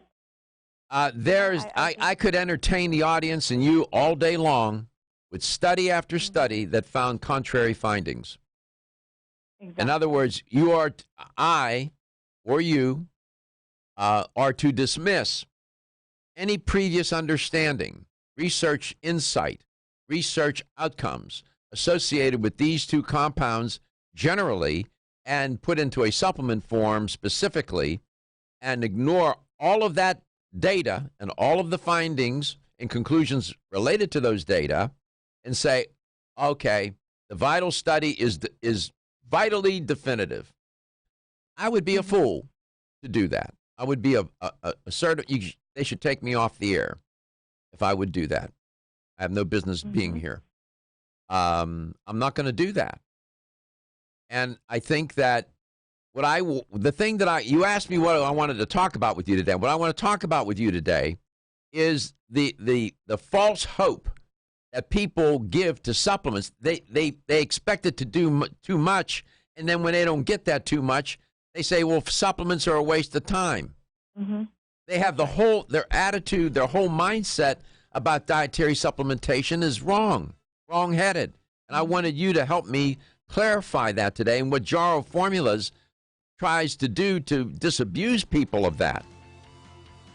I could entertain the audience and you all day long with study after study that found contrary findings. Exactly. In other words, I or you are to dismiss any previous understanding, research insight, research outcomes associated with these two compounds generally and put into a supplement form specifically, and ignore all of that data and all of the findings and conclusions related to those data and say, okay, the VITAL study is vitally definitive. I would be a fool to do that. I would be they should take me off the air if I would do that. I have no business being here. I'm not going to do that. And I think that you asked me what I wanted to talk about with you today. What I want to talk about with you today is the false hope that people give to supplements. They expect it to do too much, and then when they don't get that too much, they say, well, supplements are a waste of time. Mm-hmm. They have their attitude, their whole mindset about dietary supplementation is wrong-headed. And I wanted you to help me clarify that today, and what Jarrow Formulas tries to do to disabuse people of that.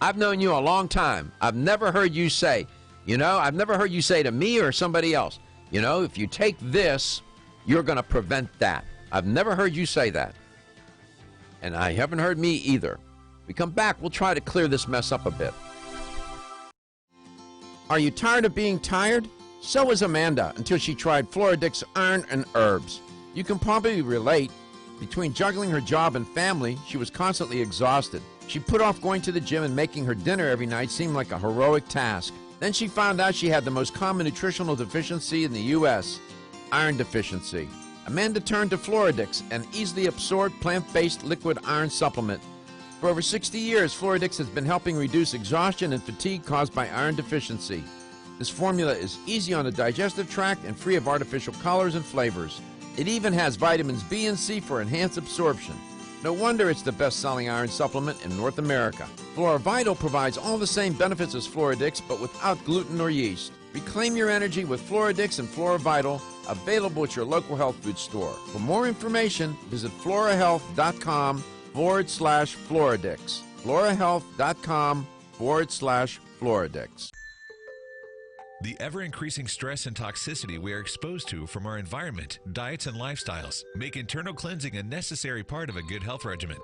I've known you a long time. I've never heard you say, I've never heard you say to me or somebody else, if you take this, you're going to prevent that. I've never heard you say that. And I haven't heard me either. We come back, we'll try to clear this mess up a bit. Are you tired of being tired? So was Amanda until she tried Floradix Iron and Herbs. You can probably relate. Between juggling her job and family, she was constantly exhausted. She put off going to the gym, and making her dinner every night seemed like a heroic task. Then she found out she had the most common nutritional deficiency in the U.S., iron deficiency. Amanda turned to Floradix, an easily absorbed plant-based liquid iron supplement. For over 60 years, Floradix has been helping reduce exhaustion and fatigue caused by iron deficiency. This formula is easy on the digestive tract and free of artificial colors and flavors. It even has vitamins B and C for enhanced absorption. No wonder it's the best-selling iron supplement in North America. FloraVital provides all the same benefits as Floradix, but without gluten or yeast. Reclaim your energy with Floradix and FloraVital, available at your local health food store. For more information, visit florahealth.com/Floradix. florahealth.com/Floradix. The ever-increasing stress and toxicity we are exposed to from our environment, diets, and lifestyles make internal cleansing a necessary part of a good health regimen.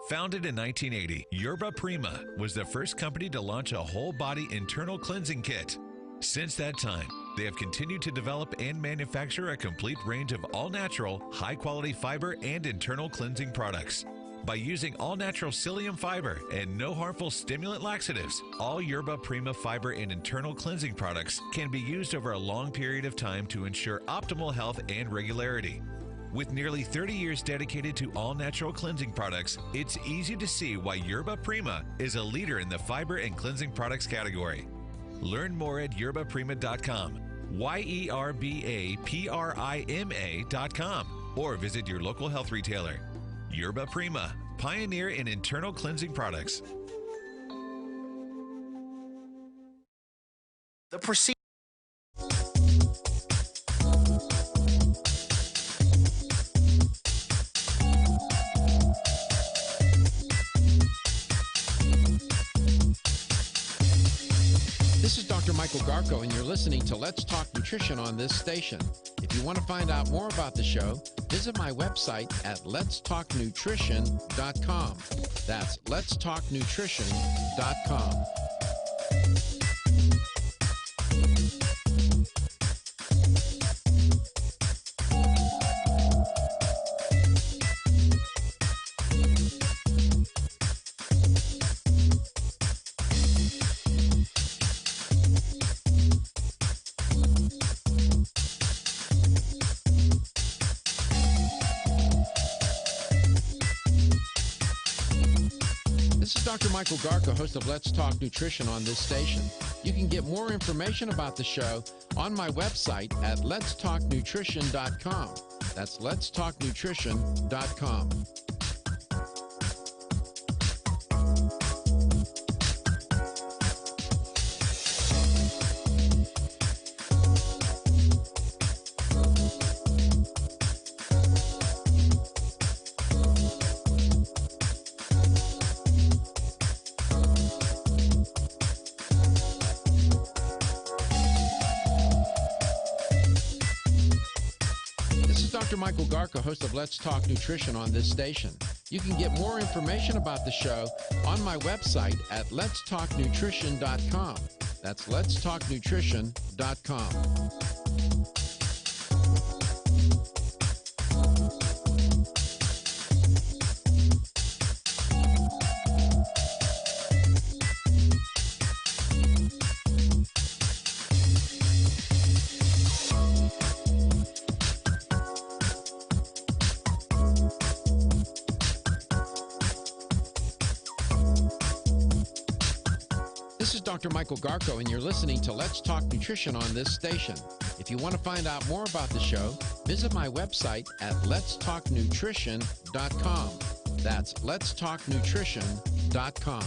Founded in 1980, Yerba Prima was the first company to launch a whole-body internal cleansing kit. Since that time, They have continued to develop and manufacture a complete range of all-natural, high-quality fiber and internal cleansing products. By using all-natural psyllium fiber and no harmful stimulant laxatives, all Yerba Prima fiber and internal cleansing products can be used over a long period of time to ensure optimal health and regularity. With nearly 30 years dedicated to all-natural cleansing products, it's easy to see why Yerba Prima is a leader in the fiber and cleansing products category. Learn more at yerbaprima.com, YERBAPRIMA.com, or visit your local health retailer. Yerba Prima, pioneer in internal cleansing products. The procedure. This is Dr. Michael Garko, and you're listening to Let's Talk Nutrition on this station. If you want to find out more about the show, visit my website at letstalknutrition.com. That's letstalknutrition.com. This is Dr. Michael Garko, host of Let's Talk Nutrition on this station. You can get more information about the show on my website at letstalknutrition.com. That's letstalknutrition.com. Dr. Michael Garko, host of Let's Talk Nutrition on this station. You can get more information about the show on my website at letstalknutrition.com. That's letstalknutrition.com. This is Dr. Michael Garko, and you're listening to Let's Talk Nutrition on this station. If you want to find out more about the show, visit my website at letstalknutrition.com. That's letstalknutrition.com.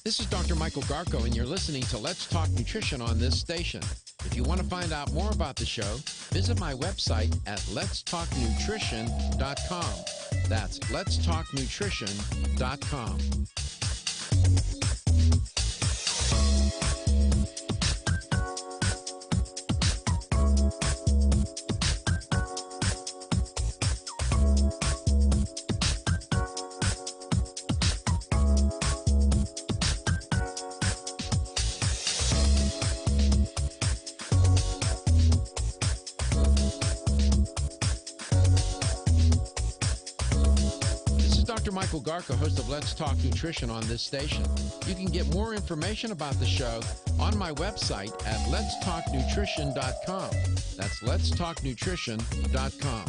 This is Dr. Michael Garko, and you're listening to Let's Talk Nutrition on this station. If you want to find out more about the show, visit my website at letstalknutrition.com. That's letstalknutrition.com. Dr. Michael Garko, host of Let's Talk Nutrition on this station. You can get more information about the show on my website at letstalknutrition.com. That's letstalknutrition.com.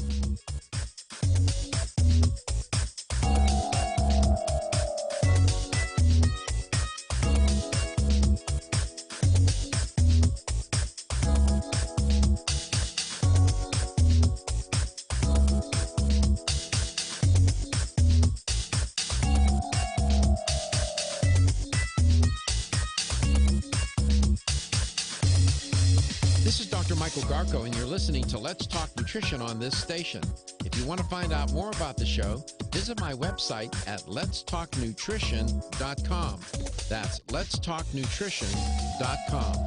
Dr. Michael Garko, and you're listening to Let's Talk Nutrition on this station. If you want to find out more about the show, visit my website at letstalknutrition.com. That's letstalknutrition.com.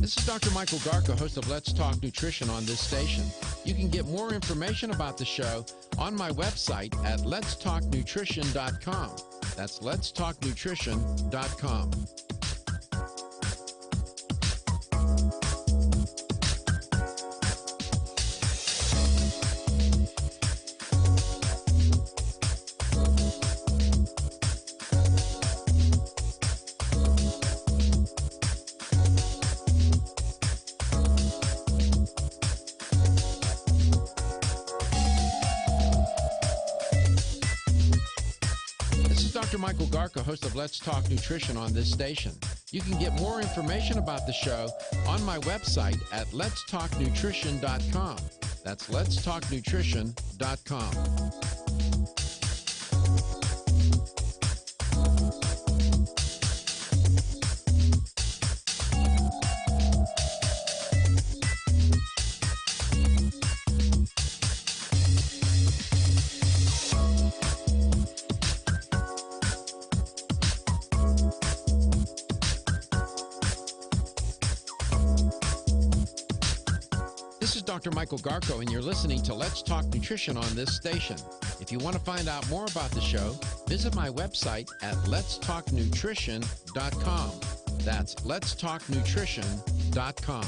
This is Dr. Michael Garko, host of Let's Talk Nutrition on this station. You can get more information about the show on my website at letstalknutrition.com. That's letstalknutrition.com. Dr. Michael Garko, host of Let's Talk Nutrition on this station. You can get more information about the show on my website at letstalknutrition.com. That's letstalknutrition.com. This is Dr. Michael Garko, and you're listening to Let's Talk Nutrition on this station. If you want to find out more about the show, visit my website at letstalknutrition.com. That's letstalknutrition.com.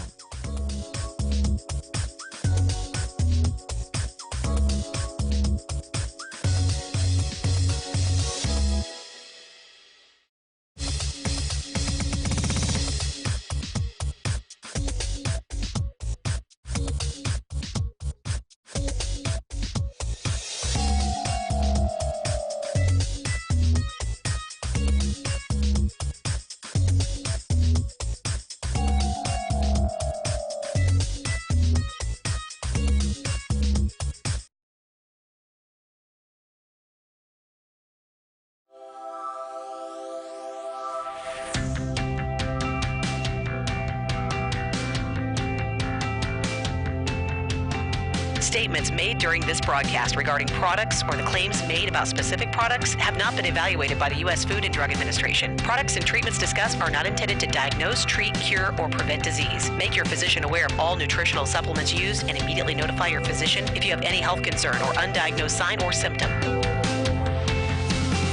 Statements made during this broadcast regarding products or the claims made about specific products have not been evaluated by the U.S. Food and Drug Administration. Products and treatments discussed are not intended to diagnose, treat, cure, or prevent disease. Make your physician aware of all nutritional supplements used and immediately notify your physician if you have any health concern or undiagnosed sign or symptom.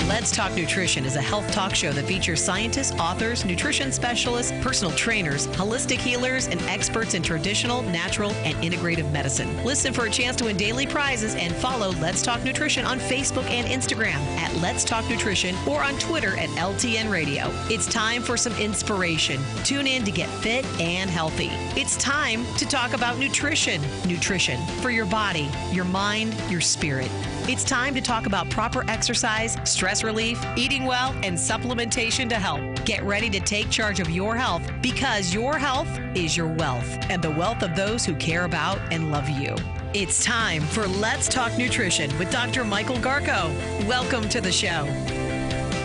Let's Talk Nutrition is a health talk show that features scientists, authors, nutrition specialists, personal trainers, holistic healers, and experts in traditional, natural, and integrative medicine. Listen for a chance to win daily prizes and follow Let's Talk Nutrition on Facebook and Instagram at Let's Talk Nutrition or on Twitter at LTN Radio. It's time for some inspiration. Tune in to get fit and healthy. It's time to talk about nutrition. Nutrition for your body, your mind, your spirit. It's time to talk about proper exercise, stress relief, eating well, and supplementation to help. Get ready to take charge of your health because your health is your wealth and the wealth of those who care about and love you. It's time for Let's Talk Nutrition with Dr. Michael Garko. Welcome to the show.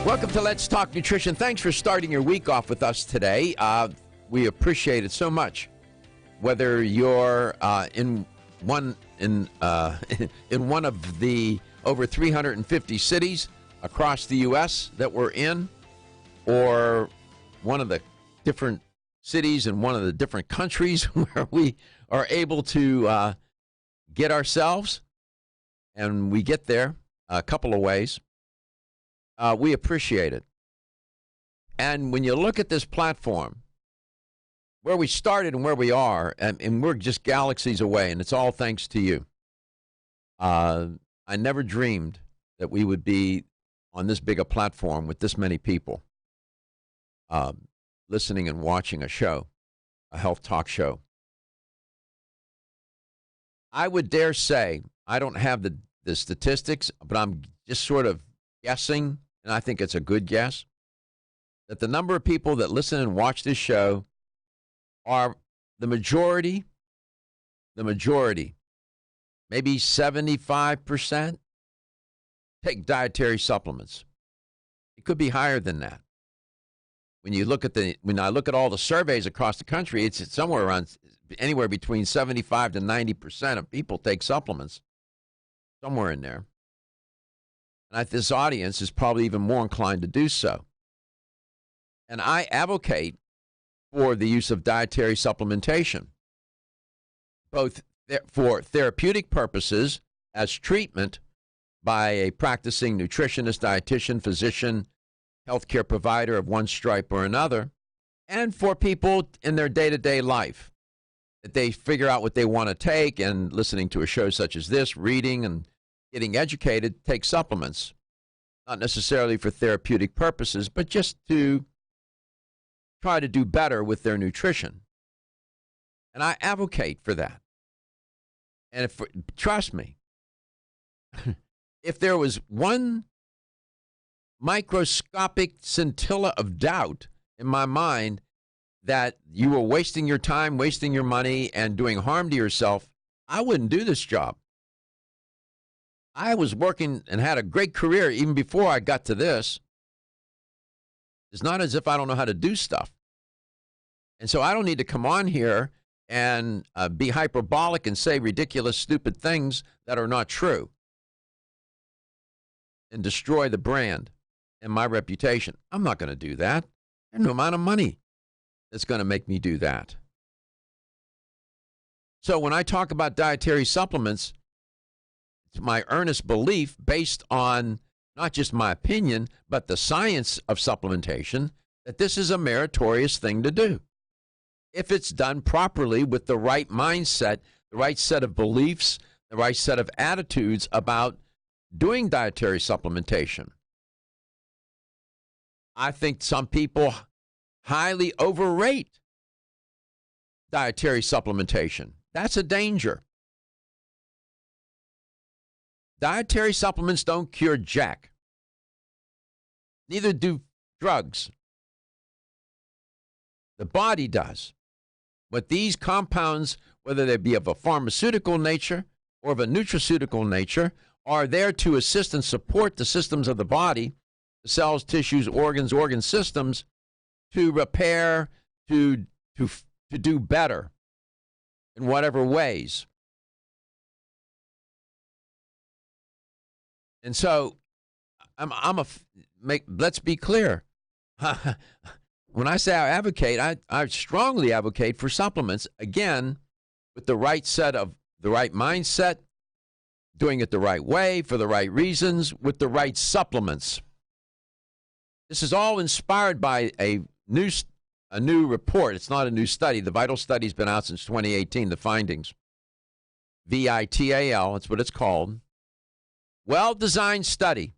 Welcome to Let's Talk Nutrition. Thanks for starting your week off with us today. We appreciate it so much. Whether you're in one of the over 350 cities across the U.S. that we're in, or one of the different cities in one of the different countries where we are able to get ourselves, and we get there a couple of ways. We appreciate it. And when you look at this platform, where we started and where we are, and we're just galaxies away, and it's all thanks to you. I never dreamed that we would be on this big a platform with this many people listening and watching a show, a health talk show. I would dare say, I don't have the statistics, but I'm just sort of guessing, and I think it's a good guess, that the number of people that listen and watch this show are the majority, maybe 75%, take dietary supplements. It could be higher than that. When I look at all the surveys across the country, it's somewhere around anywhere between 75 to 90% of people take supplements, somewhere in there. And this audience is probably even more inclined to do so. And I advocate for the use of dietary supplementation, both for therapeutic purposes as treatment by a practicing nutritionist, dietitian, physician, healthcare provider of one stripe or another, and for people in their day-to-day life, that they figure out what they want to take, and listening to a show such as this, reading and getting educated, take supplements, not necessarily for therapeutic purposes, but just to try to do better with their nutrition. And I advocate for that. And trust me, if there was one microscopic scintilla of doubt in my mind that you were wasting your time, wasting your money, and doing harm to yourself, I wouldn't do this job. I was working and had a great career even before I got to this. It's not as if I don't know how to do stuff. And so I don't need to come on here and be hyperbolic and say ridiculous, stupid things that are not true and destroy the brand and my reputation. I'm not going to do that. There's no amount of money that's going to make me do that. So when I talk about dietary supplements, it's my earnest belief, based on not just my opinion, but the science of supplementation, that this is a meritorious thing to do. If it's done properly with the right mindset, the right set of beliefs, the right set of attitudes about doing dietary supplementation. I think some people highly overrate dietary supplementation. That's a danger. Dietary supplements don't cure jack. Neither do drugs. The body does. But these compounds, whether they be of a pharmaceutical nature or of a nutraceutical nature, are there to assist and support the systems of the body, the cells, tissues, organ systems, to repair, to do better in whatever ways. And so, let's be clear. When I say I advocate, I strongly advocate for supplements, again, with the right mindset, doing it the right way, for the right reasons, with the right supplements. This is all inspired by a new report. It's not a new study. The VITAL study's been out since 2018, the findings. VITAL, that's what it's called. Well-designed study.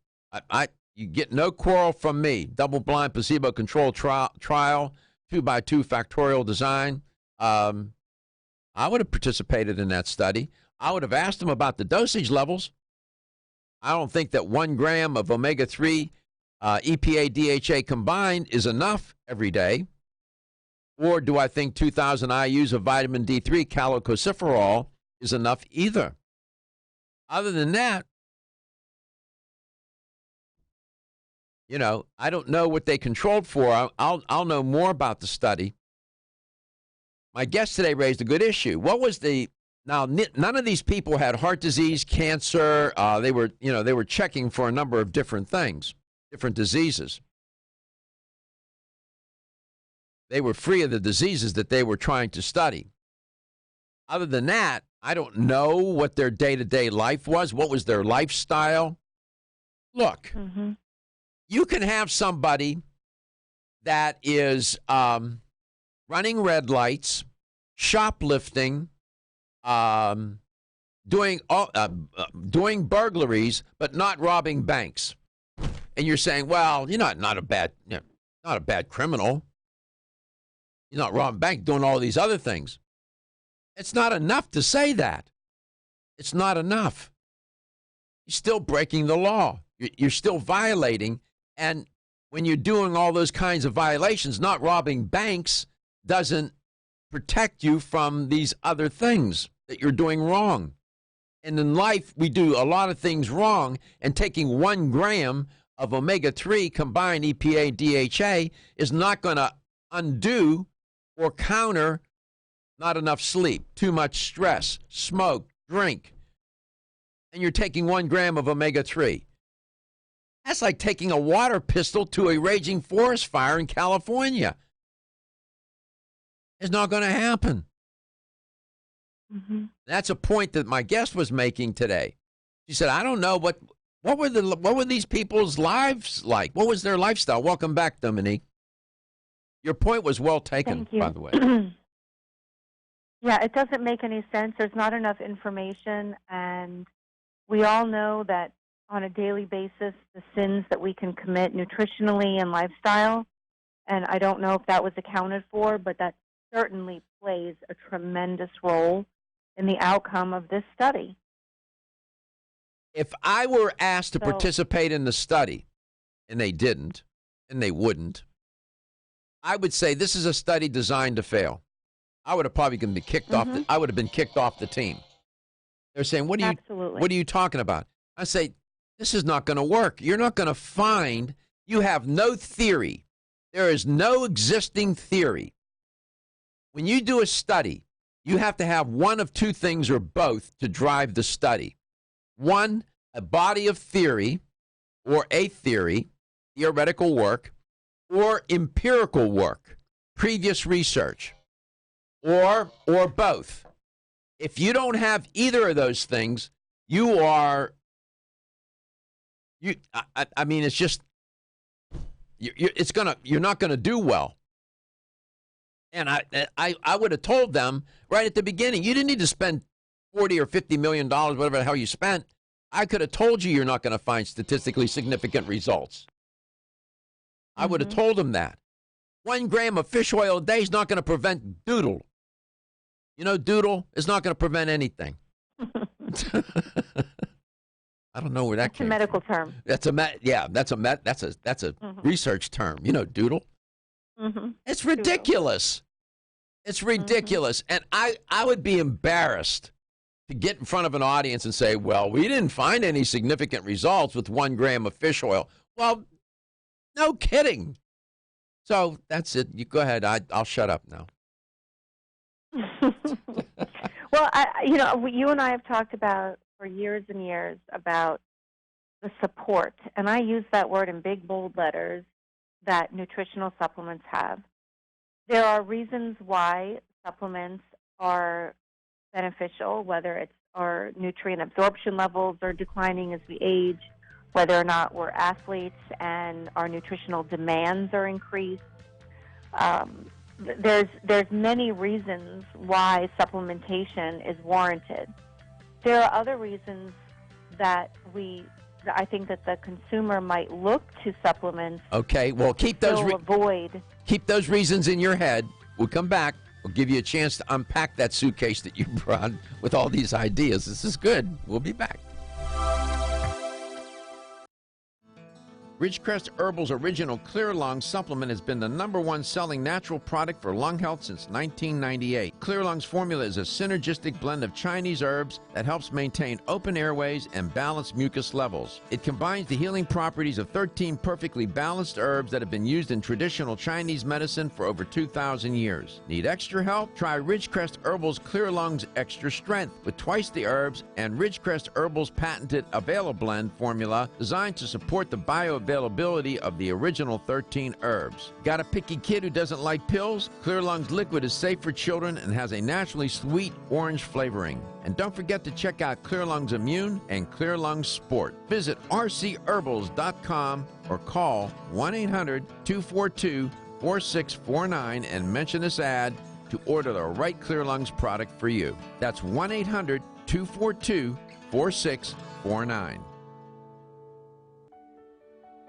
You get no quarrel from me. Double-blind, placebo-controlled trial, 2x2 factorial design. I would have participated in that study. I would have asked them about the dosage levels. I don't think that 1 gram of omega-3 EPA, DHA combined is enough every day. Or do I think 2,000 IUs of vitamin D3 cholecalciferol is enough either? Other than that, I don't know what they controlled for. I'll know more about the study. My guest today raised a good issue. Now, none of these people had heart disease, cancer. They were checking for a number of different things, different diseases. They were free of the diseases that they were trying to study. Other than that, I don't know what their day-to-day life was. What was their lifestyle? Look. Mm-hmm. You can have somebody that is running red lights, shoplifting, doing burglaries, but not robbing banks. And you're saying, well, you're not a bad criminal. You're not robbing banks, doing all these other things. It's not enough to say that. It's not enough. You're still breaking the law. You're still violating. And when you're doing all those kinds of violations, not robbing banks doesn't protect you from these other things that you're doing wrong. And in life, we do a lot of things wrong, and taking 1 gram of omega-3 combined EPA DHA is not going to undo or counter not enough sleep, too much stress, smoke, drink, and you're taking 1 gram of omega-3. That's like taking a water pistol to a raging forest fire in California. It's not going to happen. Mm-hmm. That's a point that my guest was making today. She said, I don't know, what were these people's lives like? What was their lifestyle? Welcome back, Dominique. Your point was well taken, by the way. Yeah, it doesn't make any sense. There's not enough information, and we all know that on a daily basis, the sins that we can commit nutritionally and lifestyle, and I don't know if that was accounted for, but that certainly plays a tremendous role in the outcome of this study. If I were asked to participate in the study, and they didn't, and they wouldn't, I would say this is a study designed to fail. I would have probably been kicked off. I would have been kicked off the team. They're saying, "What are you talking about?" I say, "This is not going to work. You're not going to find. You have no theory. There is no existing theory. When you do a study, you have to have one of two things or both to drive the study. One, a body of theory, or a theory, theoretical work, or empirical work, previous research, or both. If you don't have either of those things, I mean, it's just, you're not going to do well. And I would have told them right at the beginning, you didn't need to spend $40 or $50 million, whatever the hell you spent. I could have told you you're not going to find statistically significant results. I would have told them that. 1 gram of fish oil a day is not going to prevent doodle. You know, doodle is not going to prevent anything. I don't know where that came from. That's a medical term. That's a research term. You know, doodle. Mm-hmm. It's ridiculous. It's ridiculous. And I would be embarrassed to get in front of an audience and say, well, we didn't find any significant results with 1 gram of fish oil. Well, no kidding. So that's it. You go ahead. I'll shut up now. Well, you and I have talked about for years and years about the support, and I use that word in big, bold letters, that nutritional supplements have. There are reasons why supplements are beneficial, whether it's our nutrient absorption levels are declining as we age, whether or not we're athletes and our nutritional demands are increased. There's many reasons why supplementation is warranted. There are other reasons that I think that the consumer might look to supplements. Okay, well, keep those reasons in your head. We'll come back. We'll give you a chance to unpack that suitcase that you brought with all these ideas. This is good. We'll be back. Ridgecrest Herbal's original Clear Lung supplement has been the #1 selling natural product for lung health since 1998. Clear Lung's formula is a synergistic blend of Chinese herbs that helps maintain open airways and balance mucus levels. It combines the healing properties of 13 perfectly balanced herbs that have been used in traditional Chinese medicine for over 2,000 years. Need extra help? Try Ridgecrest Herbal's Clear Lung's Extra Strength with twice the herbs and Ridgecrest Herbal's patented Availablend formula designed to support the bioavailability of the original 13 herbs. Got a picky kid who doesn't like pills? Clear Lung's liquid is safe for children and has a naturally sweet orange flavoring. And don't forget to check out Clear Lung's Immune and Clear Lung's Sport. Visit rcherbals.com or call 1-800-242-4649 and mention this ad to order the right Clear Lungs product for you. That's 1-800-242-4649.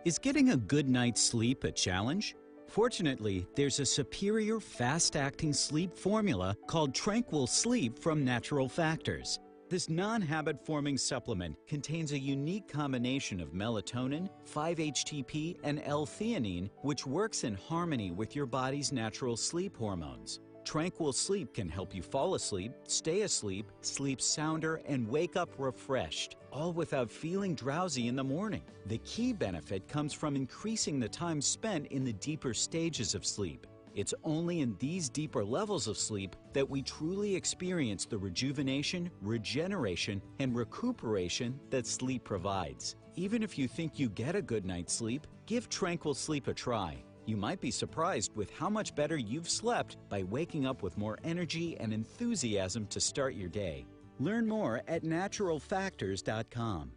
Is getting a good night's sleep a challenge? Fortunately, there's a superior fast-acting sleep formula called Tranquil Sleep from Natural Factors. This non-habit forming supplement contains a unique combination of melatonin, 5-HTP, and L-theanine, which works in harmony with your body's natural sleep hormones. Tranquil Sleep can help you fall asleep, stay asleep, sleep sounder, and wake up refreshed, all without feeling drowsy in the morning. The key benefit comes from increasing the time spent in the deeper stages of sleep. It's only in these deeper levels of sleep that we truly experience the rejuvenation, regeneration, and recuperation that sleep provides. Even if you think you get a good night's sleep, give Tranquil Sleep a try. You might be surprised with how much better you've slept by waking up with more energy and enthusiasm to start your day. Learn more at naturalfactors.com.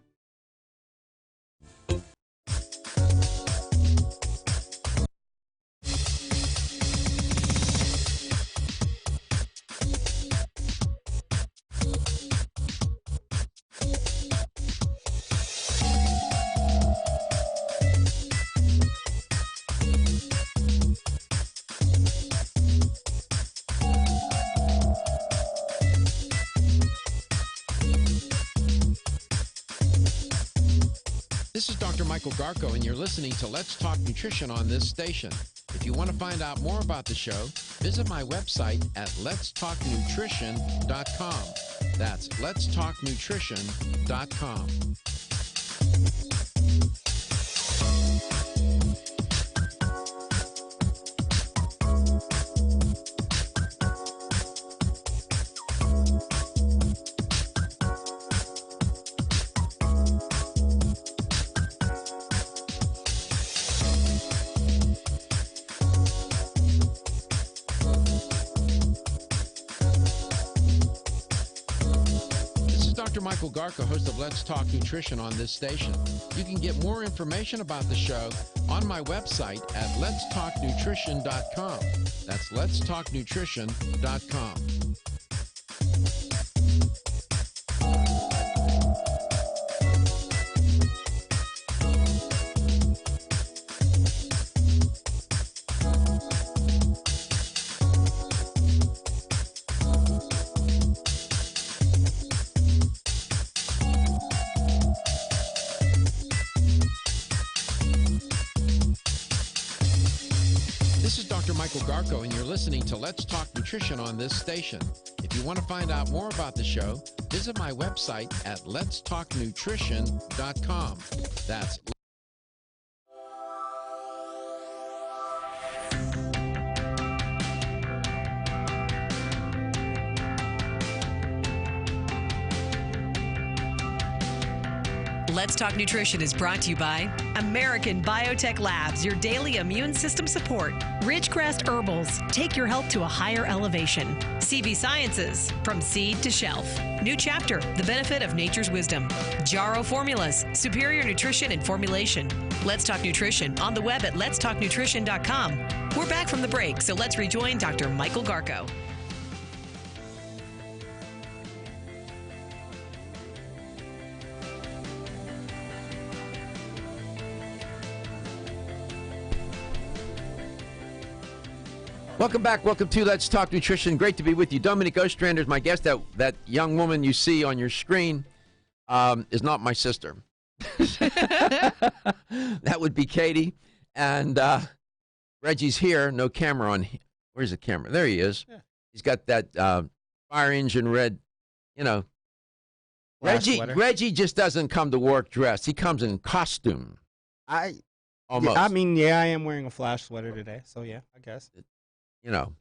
This is Dr. Michael Garko, and you're listening to Let's Talk Nutrition on this station. If you want to find out more about the show, visit my website at letstalknutrition.com. That's letstalknutrition.com. Dr. Michael Garko, host of Let's Talk Nutrition on this station. You can get more information about the show on my website at letstalknutrition.com. That's letstalknutrition.com. Michael Garko, and you're listening to Let's Talk Nutrition on this station. If you want to find out more about the show, visit my website at letstalknutrition.com. That's Let's Talk Nutrition is brought to you by American Biotech Labs, your daily immune system support. Ridgecrest Herbals, take your health to a higher elevation. CV Sciences, from seed to shelf. New Chapter, the benefit of nature's wisdom. Jarrow Formulas, superior nutrition and formulation. Let's Talk Nutrition on the web at letstalknutrition.com. We're back from the break, so let's rejoin Dr. Michael Garko. Welcome back. Welcome to Let's Talk Nutrition. Great to be with you. Dominic Ostrander is my guest. That young woman you see on your screen is not my sister. That would be Katie. And Reggie's here. No camera on. Where's the camera? There he is. Yeah. He's got that fire engine red, you know. Reggie just doesn't come to work dressed. He comes in costume. Almost. Yeah, I am wearing a Flash sweater today. So, yeah, I guess. You know,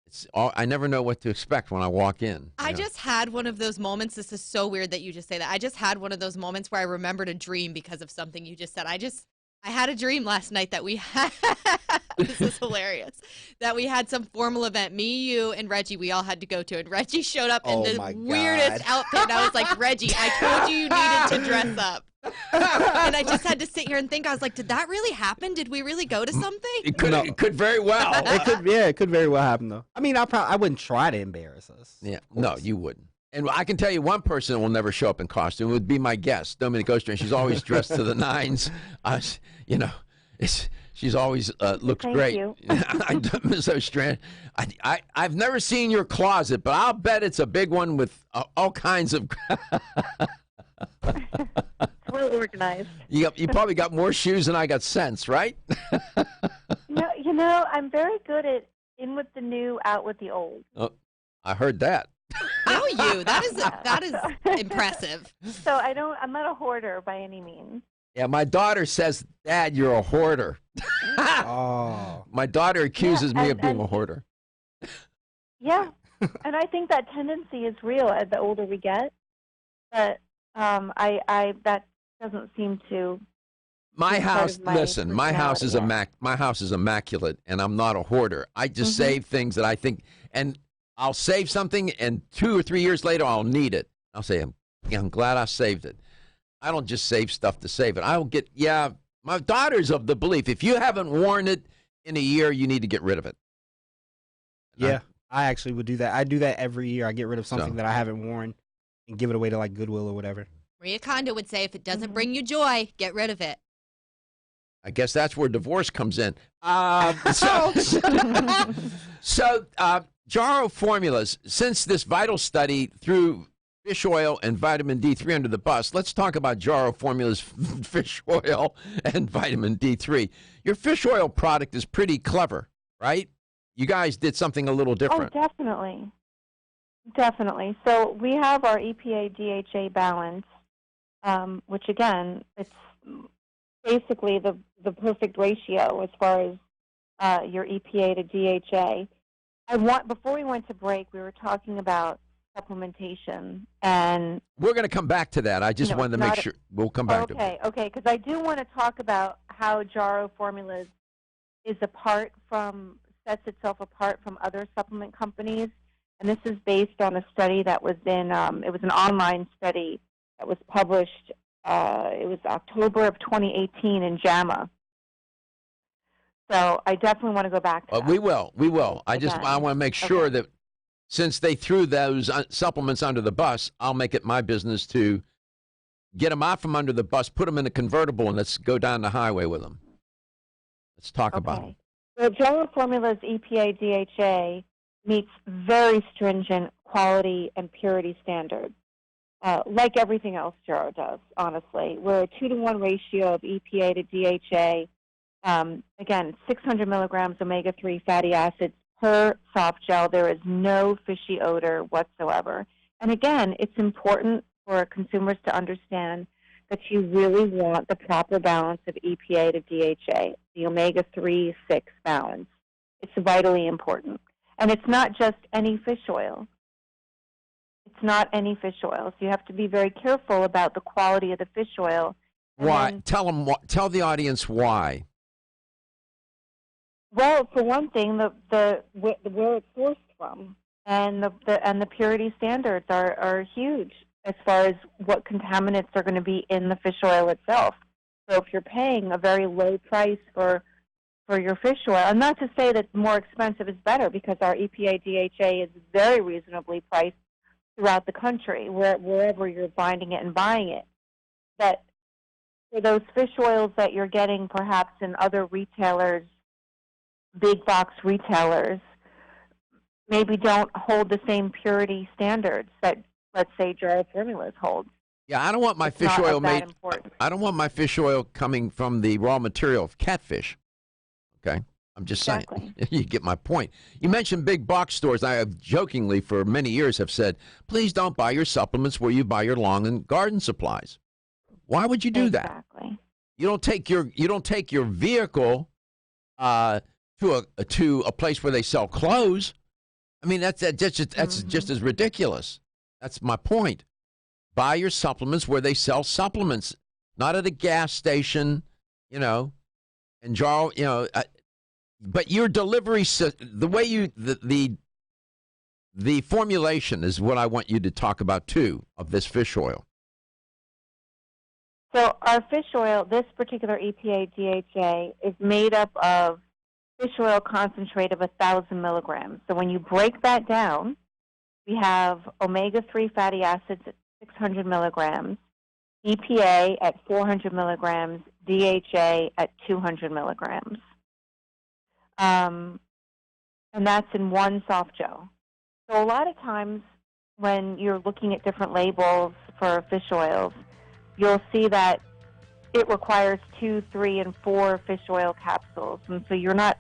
it's all, I never know what to expect when I walk in. I just had one of those moments. This is so weird that you just say that. I just had one of those moments where I remembered a dream because of something you just said. I had a dream last night that we had. This is hilarious. That we had some formal event. Me, you, and Reggie, we all had to go to. And Reggie showed up in the weirdest outfit. And I was like, Reggie, I told you needed to dress up. And I just had to sit here and think. I was like, did that really happen? Did we really go to something? It could very well. It could very well happen, though. I mean, I wouldn't try to embarrass us. Yeah, no, you wouldn't. And I can tell you one person that will never show up in costume would be my guest, Dominic Ostrander. She's always dressed to the nines. She's always looks Thank great. you. Ms. Ostrand, I've never seen your closet, but I'll bet it's a big one with all kinds of. Well organized. You probably got more shoes than I got sense, right? No, you know, I'm very good at in with the new, out with the old. Oh, I heard that. Know you. That is impressive. So I'm not a hoarder by any means. Yeah, my daughter says, Dad, you're a hoarder. Oh. My daughter accuses me of being a hoarder. Yeah, and I think that tendency is real as the older we get. But I that doesn't seem to. My house, listen, my house is personality, immaculate, and I'm not a hoarder. I just save things that I think, and I'll save something, and 2 or 3 years later, I'll need it. I'll say, I'm glad I saved it. I don't just save stuff to save it. I don't get, my daughter's of the belief, if you haven't worn it in a year, you need to get rid of it. Yeah, I actually would do that. I do that every year. I get rid of something that I haven't worn and give it away to like Goodwill or whatever. Maria Kondo would say, if it doesn't bring you joy, get rid of it. I guess that's where divorce comes in. So Jarrow Formulas, since this vital study threw fish oil and vitamin D3 under the bus, let's talk about Jarrow Formulas fish oil and vitamin D3. Your fish oil product is pretty clever, right? You guys did something a little different. Oh, definitely. Definitely. So we have our EPA DHA balance, which again, it's basically the perfect ratio as far as your EPA to DHA. Before we went to break, we were talking about supplementation, and we're going to come back to that. I just wanted to make sure we'll come back to it. Okay, because I do want to talk about how Jarrow Formulas sets itself apart from other supplement companies, and this is based on a study that was it was an online study that was published. It was October of 2018 in JAMA. So I definitely want to go back to that. We will. I want to make sure that since they threw those supplements under the bus, I'll make it my business to get them out from under the bus, put them in a convertible, and let's go down the highway with them. Let's talk about them. So Jarrow Formulas EPA DHA meets very stringent quality and purity standards. Like everything else Jarrow does, honestly. We're a 2-to-1 ratio of EPA to DHA. Again, 600 milligrams omega-3 fatty acids per soft gel. There is no fishy odor whatsoever. And again, it's important for consumers to understand that you really want the proper balance of EPA to DHA, the omega-3, 6 balance. It's vitally important. And it's not just any fish oil. It's not any fish oil. So you have to be very careful about the quality of the fish oil. Why? Tell the audience why. Well, for one thing, where it's sourced from and the purity standards are huge as far as what contaminants are going to be in the fish oil itself. So if you're paying a very low price for your fish oil, and not to say that more expensive is better, because our EPA DHA is very reasonably priced throughout the country, wherever you're finding it and buying it. But for those fish oils that you're getting perhaps in other retailers, big box retailers, maybe don't hold the same purity standards that, let's say, Jarrow Formulas holds. Yeah, I don't want my fish oil made. I don't want my fish oil coming from the raw material of catfish. Okay, I'm just saying. You get my point. You mentioned big box stores. I have jokingly for many years have said, please don't buy your supplements where you buy your lawn and garden supplies. Why would you do that? You don't take your vehicle to a place where they sell clothes. I mean, that's just as ridiculous. That's my point. Buy your supplements where they sell supplements, not at a gas station, and Jarrow, but your delivery, the way the formulation is what I want you to talk about too, of this fish oil. So our fish oil, this particular EPA DHA, is made up of fish oil concentrate of 1,000 milligrams. So when you break that down, we have omega-3 fatty acids at 600 milligrams. EPA at 400 milligrams, DHA at 200 milligrams. And that's in one soft gel. So a lot of times when you're looking at different labels for fish oils, you'll see that it requires 2, 3, and 4 fish oil capsules. And so you're not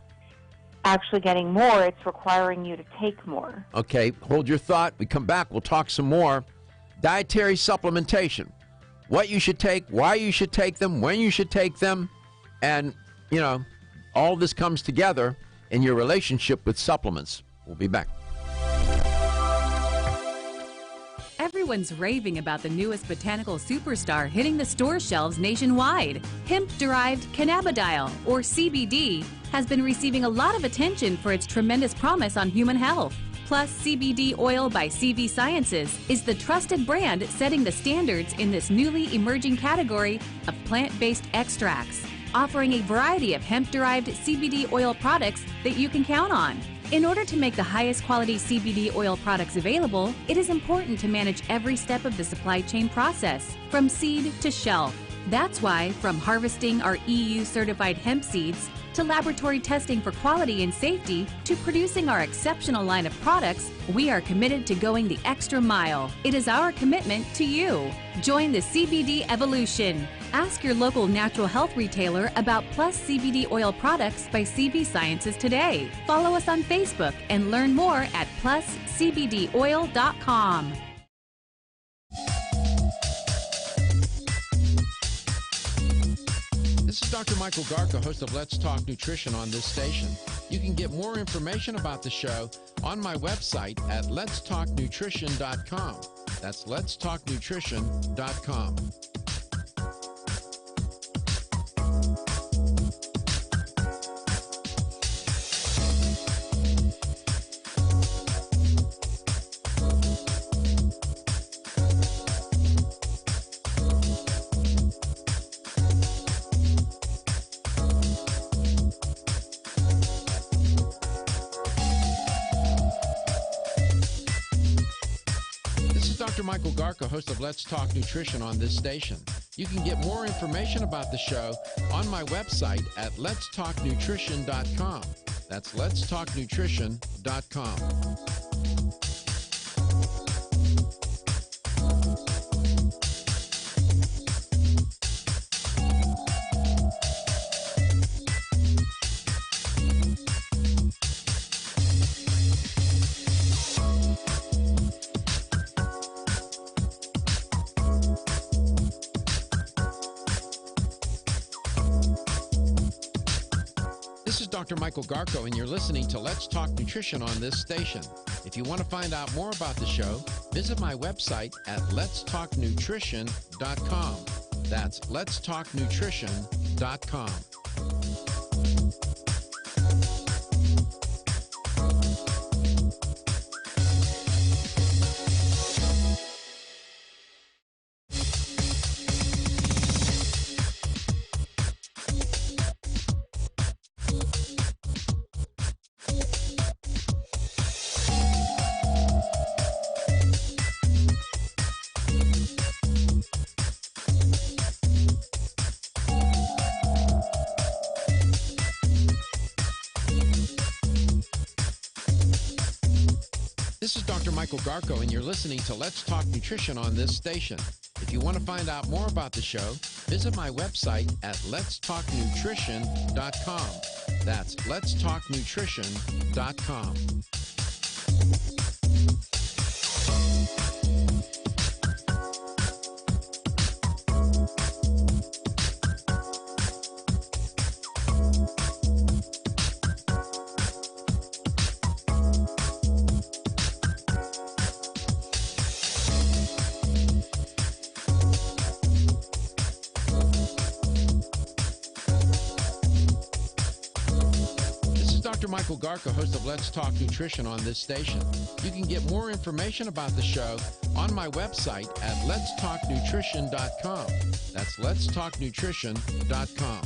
actually getting more, it's requiring you to take more. Okay, hold your thought. We come back, we'll talk some more. Dietary supplementation. What you should take, why you should take them, when you should take them, and, you know, all this comes together in your relationship with supplements. We'll be back. Everyone's raving about the newest botanical superstar hitting the store shelves nationwide. Hemp-derived cannabidiol, or CBD, has been receiving a lot of attention for its tremendous promise on human health. Plus, CBD Oil by CV Sciences is the trusted brand setting the standards in this newly emerging category of plant-based extracts, offering a variety of hemp-derived CBD oil products that you can count on. In order to make the highest quality CBD oil products available, it is important to manage every step of the supply chain process, from seed to shelf. That's why, from harvesting our EU-certified hemp seeds, to laboratory testing for quality and safety, to producing our exceptional line of products, we are committed to going the extra mile. It is our commitment to you. Join the CBD evolution. Ask your local natural health retailer about Plus CBD oil products by CV Sciences today. Follow us on Facebook and learn more at pluscbdoil.com. This is Dr. Michael Garka, host of Let's Talk Nutrition on this station. You can get more information about the show on my website at letstalknutrition.com. That's letstalknutrition.com. Dr. Michael Garka, host of Let's Talk Nutrition on this station. You can get more information about the show on my website at letstalknutrition.com. That's letstalknutrition.com. This is Dr. Michael Garko, and you're listening to Let's Talk Nutrition on this station. If you want to find out more about the show, visit my website at letstalknutrition.com. That's letstalknutrition.com. This is Dr. Michael Garko, and you're listening to Let's Talk Nutrition on this station. If you want to find out more about the show, visit my website at letstalknutrition.com. That's letstalknutrition.com. Dr. Michael Garka, host of Let's Talk Nutrition on this station. You can get more information about the show on my website at letstalknutrition.com. That's letstalknutrition.com.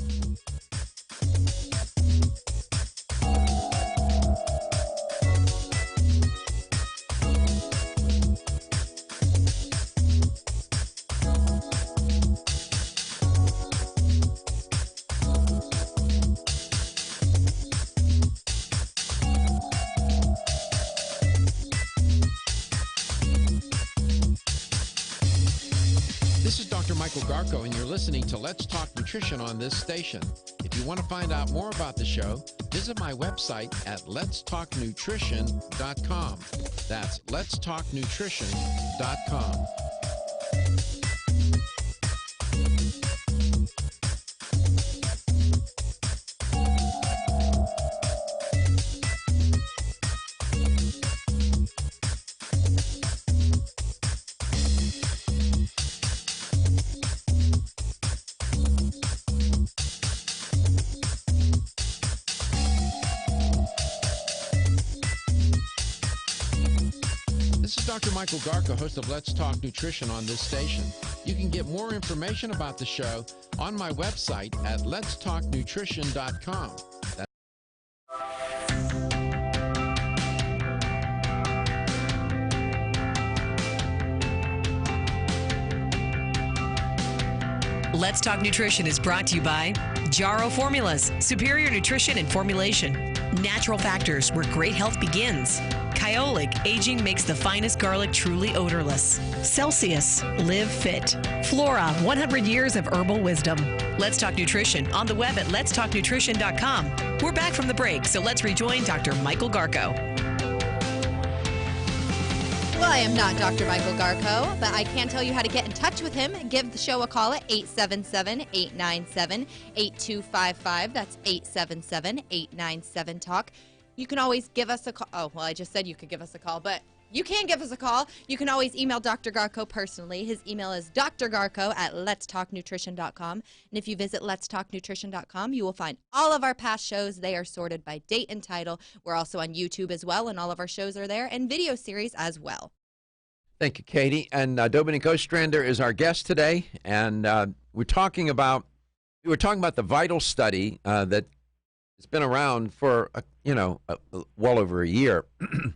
This is Dr. Michael Garko, and you're listening to Let's Talk Nutrition on this station. If you want to find out more about the show, visit my website at letstalknutrition.com. That's letstalknutrition.com. This is Dr. Michael Garko, host of Let's Talk Nutrition on this station. You can get more information about the show on my website at letstalknutrition.com. Let's Talk Nutrition is brought to you by Jarrow Formulas, superior nutrition and formulation. Natural Factors, where great health begins. Kyolic, aging makes the finest garlic truly odorless. Celsius, live fit. Flora, 100 years of herbal wisdom. Let's Talk Nutrition on the web at letstalknutrition.com. We're back from the break, so let's rejoin Dr. Michael Garko. Well, I am not Dr. Michael Garko, but I can tell you how to get in touch with him. Give the show a call at 877-897-8255. That's 877-897-TALK. You can always give us a call. Oh, well, I just said you could give us a call, but you can give us a call. You can always email Dr. Garko personally. His email is drgarko@letstalknutrition.com. And if you visit letstalknutrition.com, you will find all of our past shows. They are sorted by date and title. We're also on YouTube as well, and all of our shows are there, and video series as well. Thank you, Katie. And Dominic Ostrander is our guest today, and we were talking about the VITAL study that has been around for well over a year, and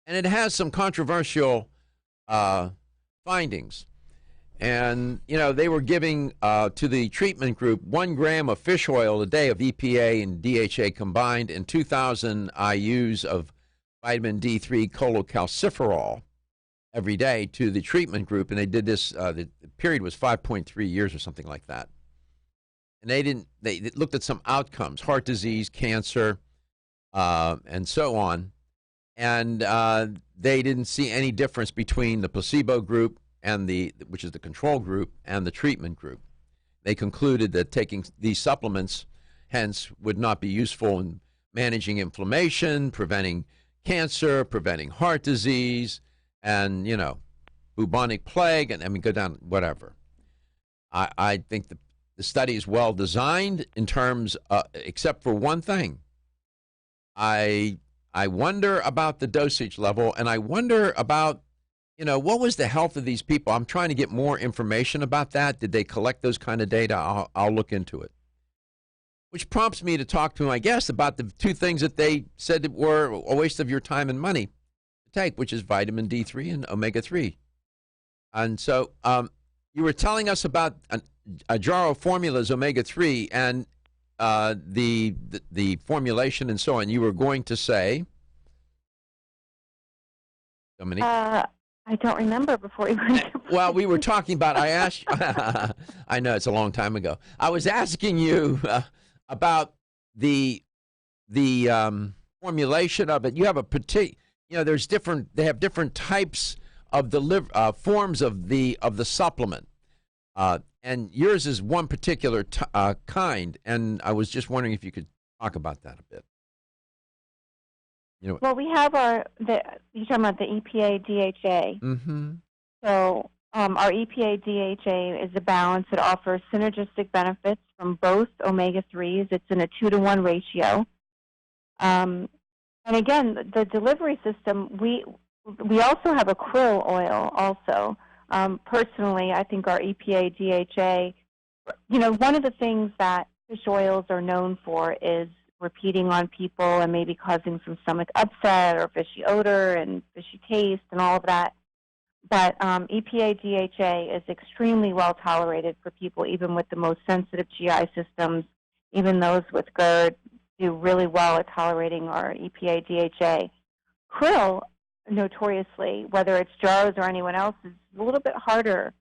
it has some controversial findings. And they were giving to the treatment group 1 gram of fish oil a day of EPA and DHA combined, and 2,000 IUs of vitamin D3 cholecalciferol every day to the treatment group, and they did this. The period was 5.3 years or something like that. And they looked at some outcomes: heart disease, cancer, and so on. And they didn't see any difference between the placebo group and which is the control group, and the treatment group. They concluded that taking these supplements, hence, would not be useful in managing inflammation, preventing cancer, preventing heart disease, and, bubonic plague, and go down, whatever. I think the study is well designed in terms, except for one thing. I wonder about the dosage level, and I wonder about, what was the health of these people? I'm trying to get more information about that. Did they collect those kind of data? I'll look into it. Which prompts me to talk to my guest about the two things that they said were a waste of your time and money to take, which is vitamin D3 and omega-3. And so you were telling us about Jarrow Formulas omega-3 and the formulation and so on. You were going to say, Dominique? I don't remember before you went. Well, we were talking about, I asked, I know it's a long time ago. I was asking you about the formulation of it. You have a particular, they have different types of forms of the supplement. And yours is one particular kind, and I was just wondering if you could talk about that a bit. Well, we have you're talking about the EPA DHA. Mm-hmm. So our EPA DHA is a balance that offers synergistic benefits from both omega-3s. It's in a 2-to-1 ratio. And again, the delivery system, we also have a krill oil also. Personally, I think our EPA DHA, one of the things that fish oils are known for is repeating on people and maybe causing some stomach upset or fishy odor and fishy taste and all of that. But EPA DHA is extremely well tolerated for people, even with the most sensitive GI systems. Even those with GERD do really well at tolerating our EPA DHA. Krill, notoriously, whether it's Jarrow's or anyone else, is a little bit harder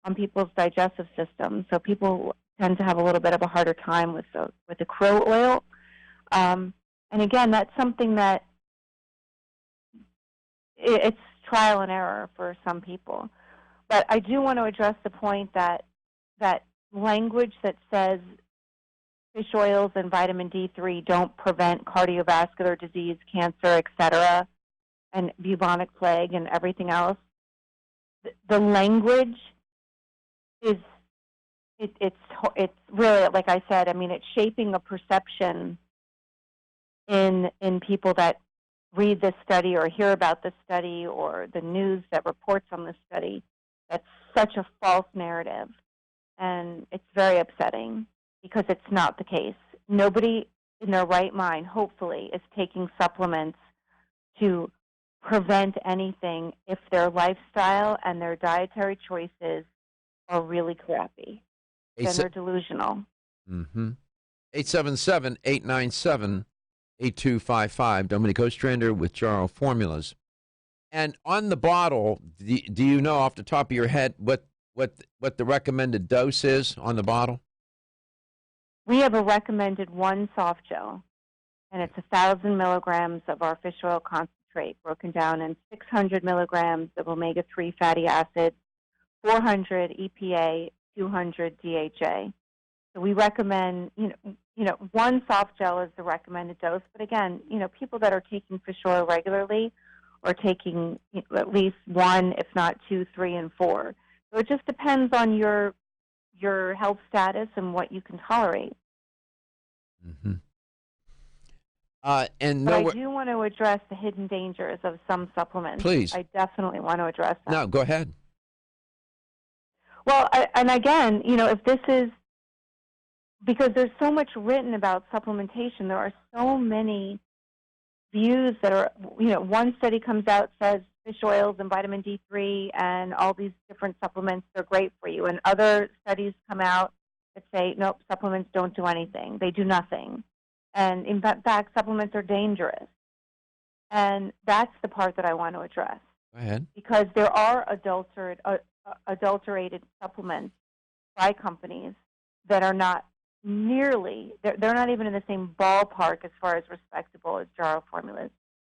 on people's digestive system. So people tend to have a little bit of a harder time with the krill oil. And again, that's something that it's trial and error for some people. But I do want to address the point that language that says fish oils and vitamin D3 don't prevent cardiovascular disease, cancer, etc., and bubonic plague and everything else. The language is it's really, like I said, I mean, it's shaping a perception in people that read this study or hear about this study or the news that reports on this study. That's such a false narrative, and it's very upsetting because it's not the case. Nobody in their right mind, hopefully, is taking supplements to prevent anything if their lifestyle and their dietary choices are really crappy. Then they're delusional. 877-897-8255. Dominique Ostrander with Jarrow Formulas. And on the bottle, do you know off the top of your head what the recommended dose is on the bottle? We have a recommended one soft gel, and it's 1,000 milligrams of our fish oil concentrate broken down in 600 milligrams of omega-3 fatty acids, 400 EPA, 200 DHA. So we recommend, one soft gel is the recommended dose. But again, people that are taking fish oil regularly are taking at least one, if not 2, 3, and 4. So it just depends on your health status and what you can tolerate. But I do want to address the hidden dangers of some supplements. Please. I definitely want to address that. No, go ahead. Well, and again, if this is, because there's so much written about supplementation, there are so many views that are, one study comes out, says fish oils and vitamin D3 and all these different supplements, they're great for you. And other studies come out that say, nope, supplements don't do anything. They do nothing. And in fact, supplements are dangerous. And that's the part that I want to address. Go ahead. Because there are adulterated supplements by companies that are not nearly, they're not even in the same ballpark as far as respectable as Jarrow Formulas,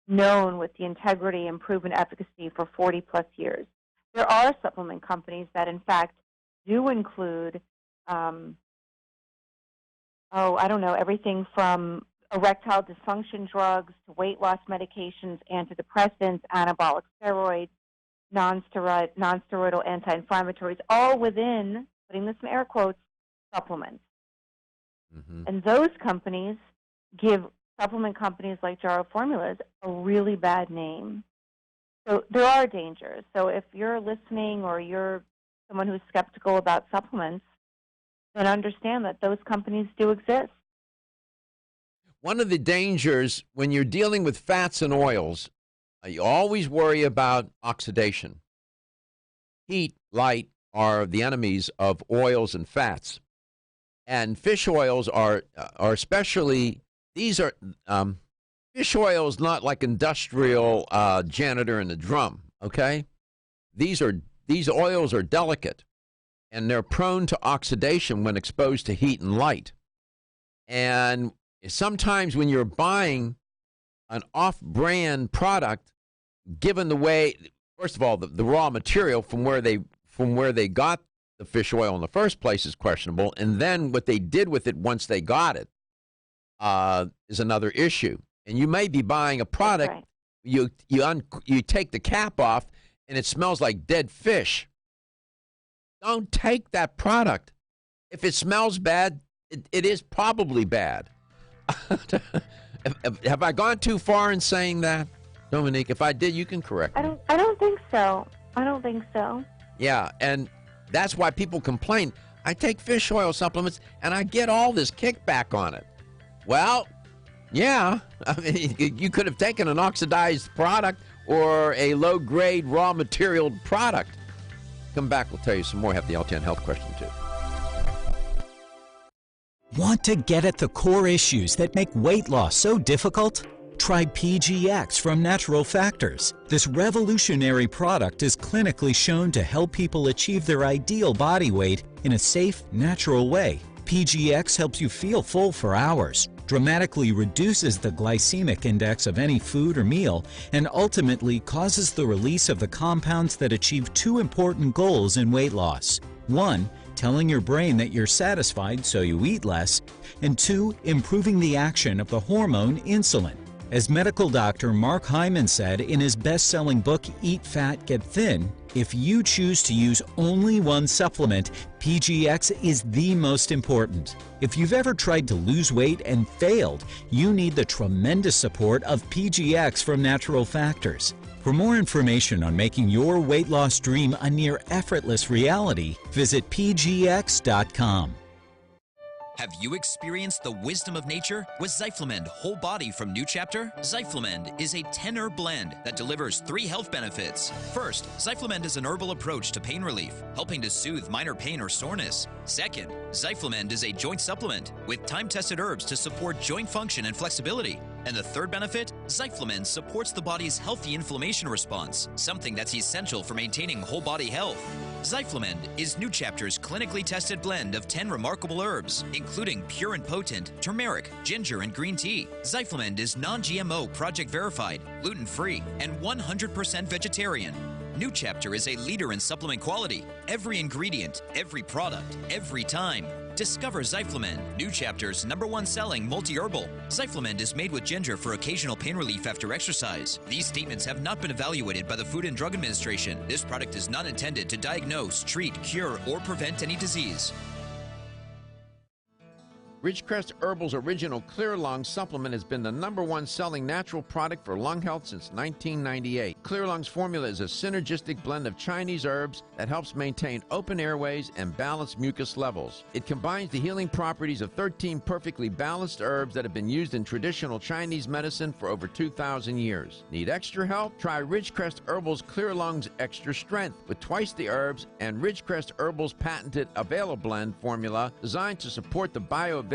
known with the integrity and proven efficacy for 40-plus years. There are supplement companies that, in fact, do include, everything from erectile dysfunction drugs to weight loss medications, antidepressants, anabolic steroids, non-steroidal anti-inflammatories, all within, putting this in air quotes, supplements. And those companies give supplement companies like Jarrow Formulas a really bad name. So there are dangers. So if you're listening or you're someone who's skeptical about supplements, then understand that those companies do exist. One of the dangers when you're dealing with fats and oils, you always worry about oxidation. Heat, light are the enemies of oils and fats. And fish oils are especially, these are, fish oil is not like industrial janitor in the drum, okay? These oils are delicate, and they're prone to oxidation when exposed to heat and light. And sometimes when you're buying an off-brand product, given the way, first of all, the raw material from where they got the fish oil in the first place is questionable, and then what they did with it once they got it is another issue. And you may be buying a product, right. you take the cap off, and it smells like dead fish. Don't take that product. If it smells bad, it is probably bad. Have I gone too far in saying that, Dominique? If I did, you can correct me. I don't think so. I don't think so. Yeah, and that's why people complain. I take fish oil supplements, and I get all this kickback on it. Well, yeah. I mean, you could have taken an oxidized product or a low-grade raw material product. Come back, we'll tell you some more. Have the LTN health question, too. Want to get at the core issues that make weight loss so difficult? Try PGX from Natural Factors. This revolutionary product is clinically shown to help people achieve their ideal body weight in a safe, natural way. PGX helps you feel full for hours, dramatically reduces the glycemic index of any food or meal, and ultimately causes the release of the compounds that achieve two important goals in weight loss. 1, telling your brain that you're satisfied so you eat less, and 2, improving the action of the hormone insulin. As medical doctor Mark Hyman said in his best-selling book Eat Fat, Get Thin, if you choose to use only one supplement, PGX is the most important. If you've ever tried to lose weight and failed, you need the tremendous support of PGX from Natural Factors. For more information on making your weight loss dream a near effortless reality, visit pgx.com. Have you experienced the wisdom of nature with Zyflamend Whole Body from New Chapter? Zyflamend is a 10-herb blend that delivers 3 health benefits. First, Zyflamend is an herbal approach to pain relief, helping to soothe minor pain or soreness. Second, Zyflamend is a joint supplement with time-tested herbs to support joint function and flexibility. And the third benefit, Zyflamend supports the body's healthy inflammation response, something that's essential for maintaining whole body health. Zyflamend is New Chapter's clinically tested blend of 10 remarkable herbs, including pure and potent turmeric, ginger, and green tea. Zyflamend is non-GMO, project verified, gluten-free, and 100% vegetarian. New Chapter is a leader in supplement quality. Every ingredient, every product, every time. Discover Zyflamend, New Chapter's #1 selling multi-herbal. Zyflamend is made with ginger for occasional pain relief after exercise. These statements have not been evaluated by the Food and Drug Administration. This product is not intended to diagnose, treat, cure, or prevent any disease. Ridgecrest Herbal's original Clear Lung supplement has been the #1 selling natural product for lung health since 1998. Clear Lung's formula is a synergistic blend of Chinese herbs that helps maintain open airways and balanced mucus levels. It combines the healing properties of 13 perfectly balanced herbs that have been used in traditional Chinese medicine for over 2,000 years. Need extra help? Try Ridgecrest Herbal's Clear Lung's Extra Strength with twice the herbs and Ridgecrest Herbal's patented Availablend formula designed to support the bioavailability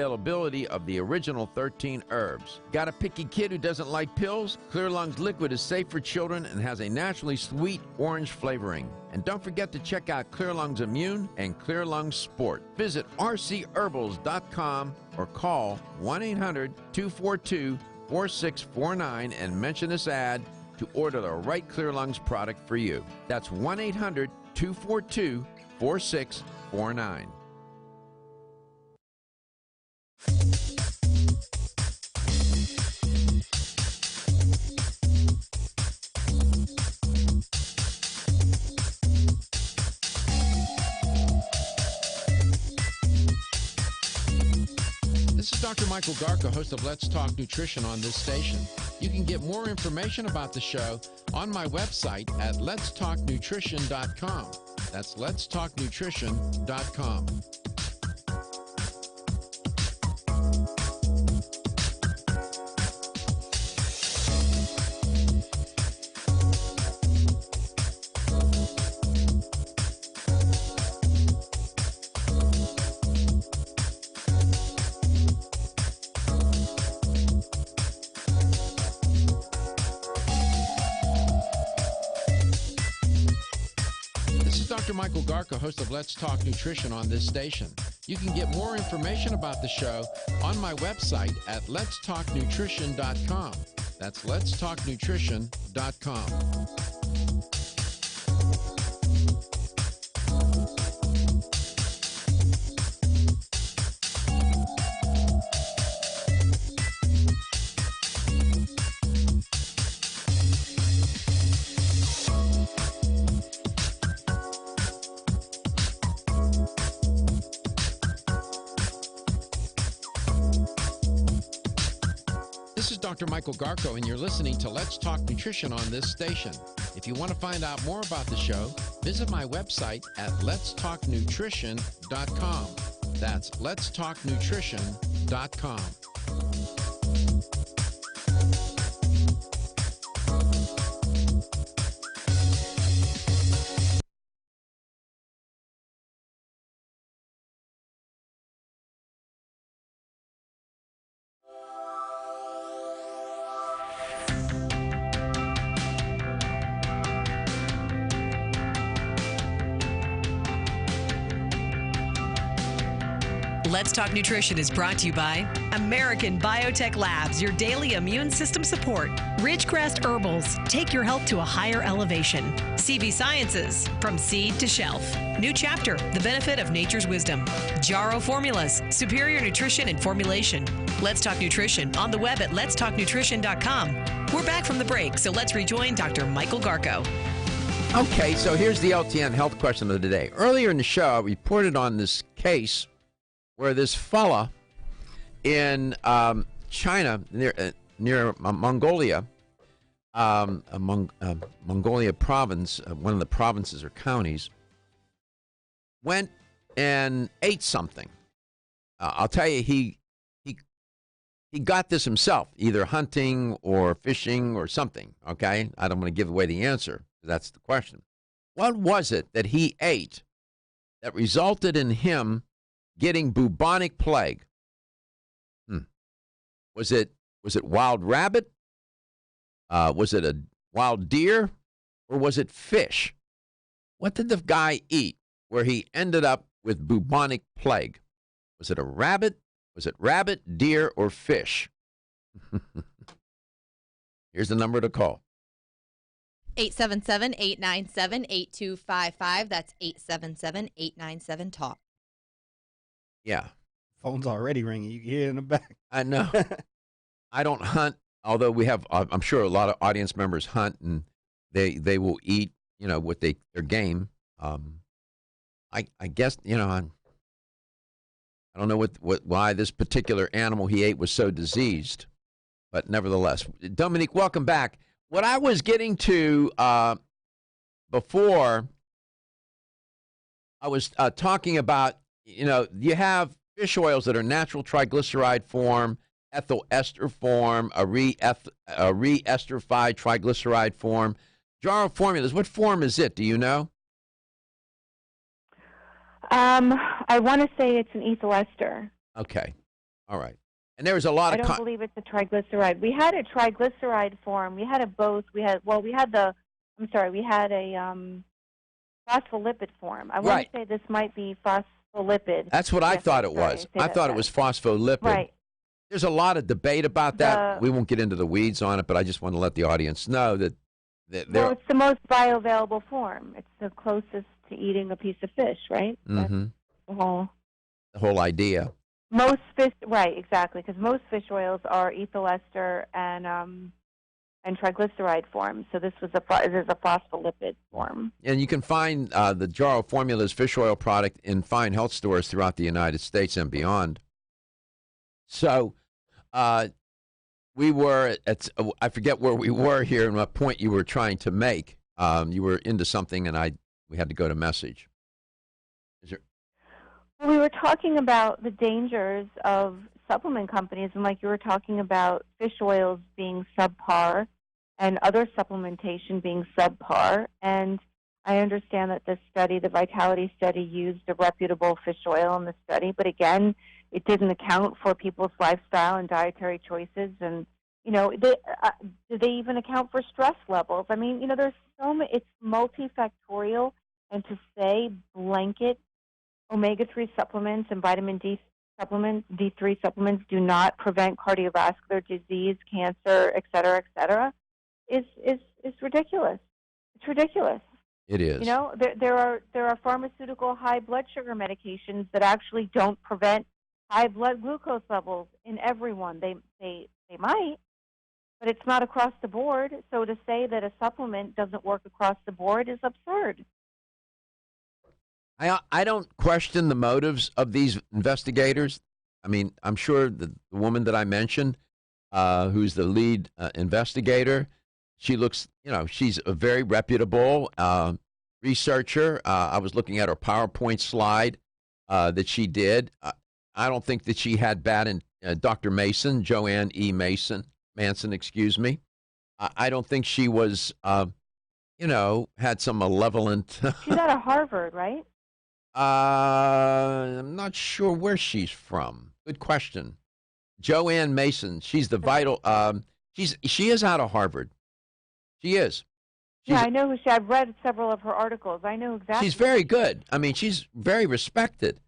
of the original 13 herbs. Got a picky kid who doesn't like pills? Clear Lung's liquid is safe for children and has a naturally sweet orange flavoring. And don't forget to check out Clear Lungs Immune and Clear Lungs Sport. Visit rcherbals.com or call 1-800-242-4649 and mention this ad to order the right Clear Lungs product for you. That's 1-800-242-4649. This is Dr. Michael Garko, host of Let's Talk Nutrition on this station. You can get more information about the show on my website at letstalknutrition.com. That's letstalknutrition.com. Dr. Michael Garko, host of Let's Talk Nutrition on this station. You can get more information about the show on my website at letstalknutrition.com. That's letstalknutrition.com. This is Dr. Michael Garko, and you're listening to Let's Talk Nutrition on this station. If you want to find out more about the show, visit my website at letstalknutrition.com. That's letstalknutrition.com. Let's Talk Nutrition is brought to you by American Biotech Labs, your daily immune system support. Ridgecrest Herbals, take your health to a higher elevation. CV Sciences, from seed to shelf. New Chapter, the benefit of nature's wisdom. Jarrow Formulas, superior nutrition and formulation. Let's Talk Nutrition on the web at letstalknutrition.com. We're back from the break, so let's rejoin Dr. Michael Garko. Okay, so here's the LTN health question of the day. Earlier in the show, I reported on this case where this fella in China, near Mongolia, Mongolia province, one of the provinces or counties, went and ate something. I'll tell you, he got this himself, either hunting or fishing or something, okay? I don't want to give away the answer. That's the question. What was it that he ate that resulted in him getting bubonic plague? Was it wild rabbit? Was it a wild deer? Or was it fish? What did the guy eat where he ended up with bubonic plague? Was it a rabbit? Was it rabbit, deer, or fish? Here's the number to call. 877-897-8255. That's 877-897-TALK. Yeah. Phone's already ringing. You can hear it in the back. I know. I don't hunt, although we have, I'm sure a lot of audience members hunt, and they will eat, what their game. I guess, I don't know why this particular animal he ate was so diseased, but nevertheless. Dominique, welcome back. What I was getting to before, I was talking about, you have fish oils that are natural triglyceride form, ethyl ester form, a re-esterified triglyceride form. Jarrow Formulas, what form is it? Do you know? I want to say it's an ethyl ester. Okay. All right. And there was a lot of... I don't believe it's a triglyceride. We had a triglyceride form. We had a both. We had a phospholipid form. I want to say this might be phospholipid. That's what I thought it was. I thought it was phospholipid. Right. There's a lot of debate about that. We won't get into the weeds on it, but I just want to let the audience know that well, it's the most bioavailable form. It's the closest to eating a piece of fish, right? Mm-hmm. The whole idea. Most fish, right? Exactly, because most fish oils are ethyl ester and triglyceride form. So this is a phospholipid form. And you can find the Jarrow Formulas fish oil product in fine health stores throughout the United States and beyond. So, we were at, I forget where we were here and what point you were trying to make. You were into something, and we had to go to message. We were talking about the dangers of supplement companies, and like you were talking about fish oils being subpar and other supplementation being subpar. And I understand that this study, the Vitality study, used a reputable fish oil in the study, but again, it didn't account for people's lifestyle and dietary choices. And, do they even account for stress levels? I mean, there's so many, it's multifactorial, and to say blanket omega-3 supplements and vitamin D supplements, D3 supplements do not prevent cardiovascular disease, cancer, et cetera, is ridiculous. It's ridiculous. It is. There are pharmaceutical high blood sugar medications that actually don't prevent high blood glucose levels in everyone. They might, but it's not across the board. So to say that a supplement doesn't work across the board is absurd. I don't question the motives of these investigators. I mean, I'm sure the woman that I mentioned, who's the lead investigator, she looks, she's a very reputable researcher. I was looking at her PowerPoint slide that she did. I don't think that she had bad in Dr. Mason, Joanne E. Manson, excuse me. I don't think she was, had some malevolent. She's out of Harvard, right? I'm not sure where she's from. Good question. Joanne Mason. She's the vital. She is out of Harvard. She is. I know who she. I've read several of her articles. I know exactly. She's very good. I mean, she's very respected.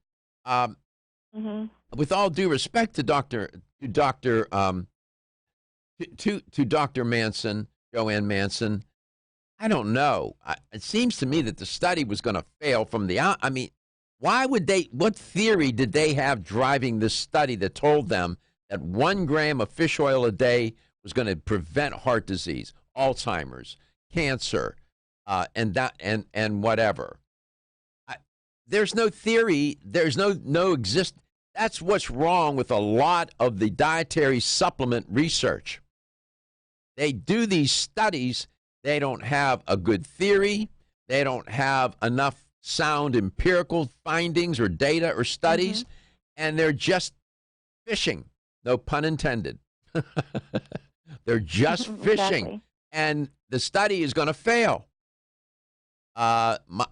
With all due respect to Dr. Manson, Joanne Manson, I don't know. It seems to me that the study was going to fail from the out. I mean, why would they? What theory did they have driving this study that told them that 1 gram of fish oil a day was going to prevent heart disease, Alzheimer's, cancer, and whatever? There's no theory. There's no exist. That's what's wrong with a lot of the dietary supplement research. They do these studies. They don't have a good theory. They don't have enough sound empirical findings or data or studies, and they're just fishing. No pun intended. They're just fishing, Exactly. and the study is going to fail.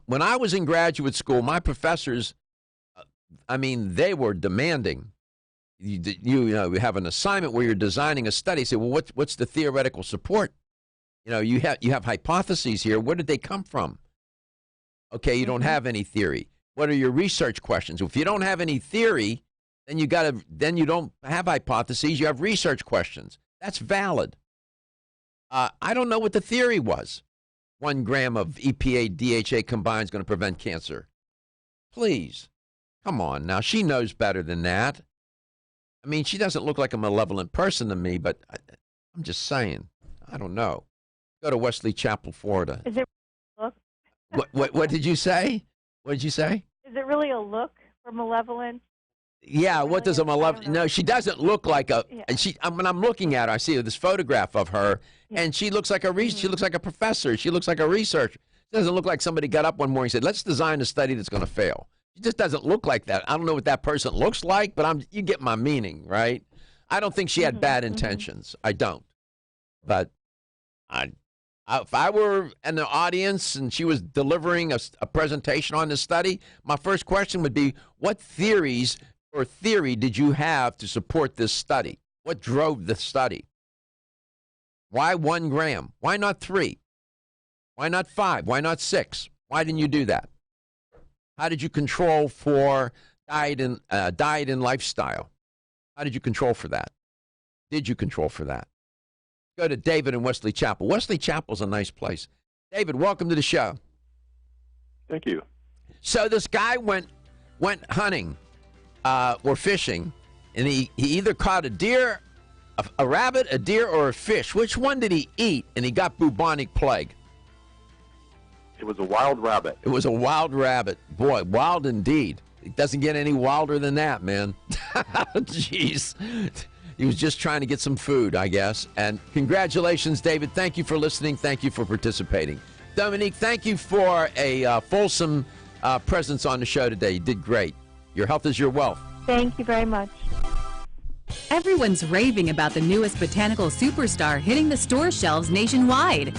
When I was in graduate school, my professors, they were demanding. You have an assignment where you're designing a study. Say, well, what's the theoretical support? You have hypotheses here. Where did they come from? Okay, you don't have any theory. What are your research questions? If you don't have any theory, then you don't have hypotheses. You have research questions. That's valid. I don't know what the theory was. 1 gram of EPA DHA combined is going to prevent cancer. Please, come on now. She knows better than that. I mean, she doesn't look like a malevolent person to me, but I'm just saying. I don't know. Go to Wesley Chapel, Florida. Is it look? What did you say? What did you say? Is it really a look for malevolence? Yeah, what does a malevolent? No, she doesn't look like a. Yeah. And when I'm looking at her, I see this photograph of her, and she looks like she looks like a professor. She looks like a researcher. She doesn't look like somebody got up one morning and said, "Let's design a study that's going to fail." She just doesn't look like that. I don't know what that person looks like, but you get my meaning, right? I don't think she had bad intentions. I don't, but if I were in the audience and she was delivering a presentation on this study, my first question would be, what theory did you have to support this study? What drove the study? Why 1 gram? Why not 3? Why not 5? Why not 6? Why didn't you do that? How did you control for diet and lifestyle? How did you control for that? Did you control for that? Go to David in Wesley Chapel. Wesley Chapel's a nice place. David, welcome to the show. Thank you. So this guy went hunting or fishing, and he either caught a deer, a rabbit, a deer, or a fish. Which one did he eat? And he got bubonic plague. It was a wild rabbit. It was a wild rabbit. Boy, wild indeed. It doesn't get any wilder than that, man. Jeez. He was just trying to get some food, I guess. And congratulations, David. Thank you for listening. Thank you for participating. Dominique, thank you for a fulsome presence on the show today. You did great. Your health is your wealth. Thank you very much. Everyone's raving about the newest botanical superstar hitting the store shelves nationwide.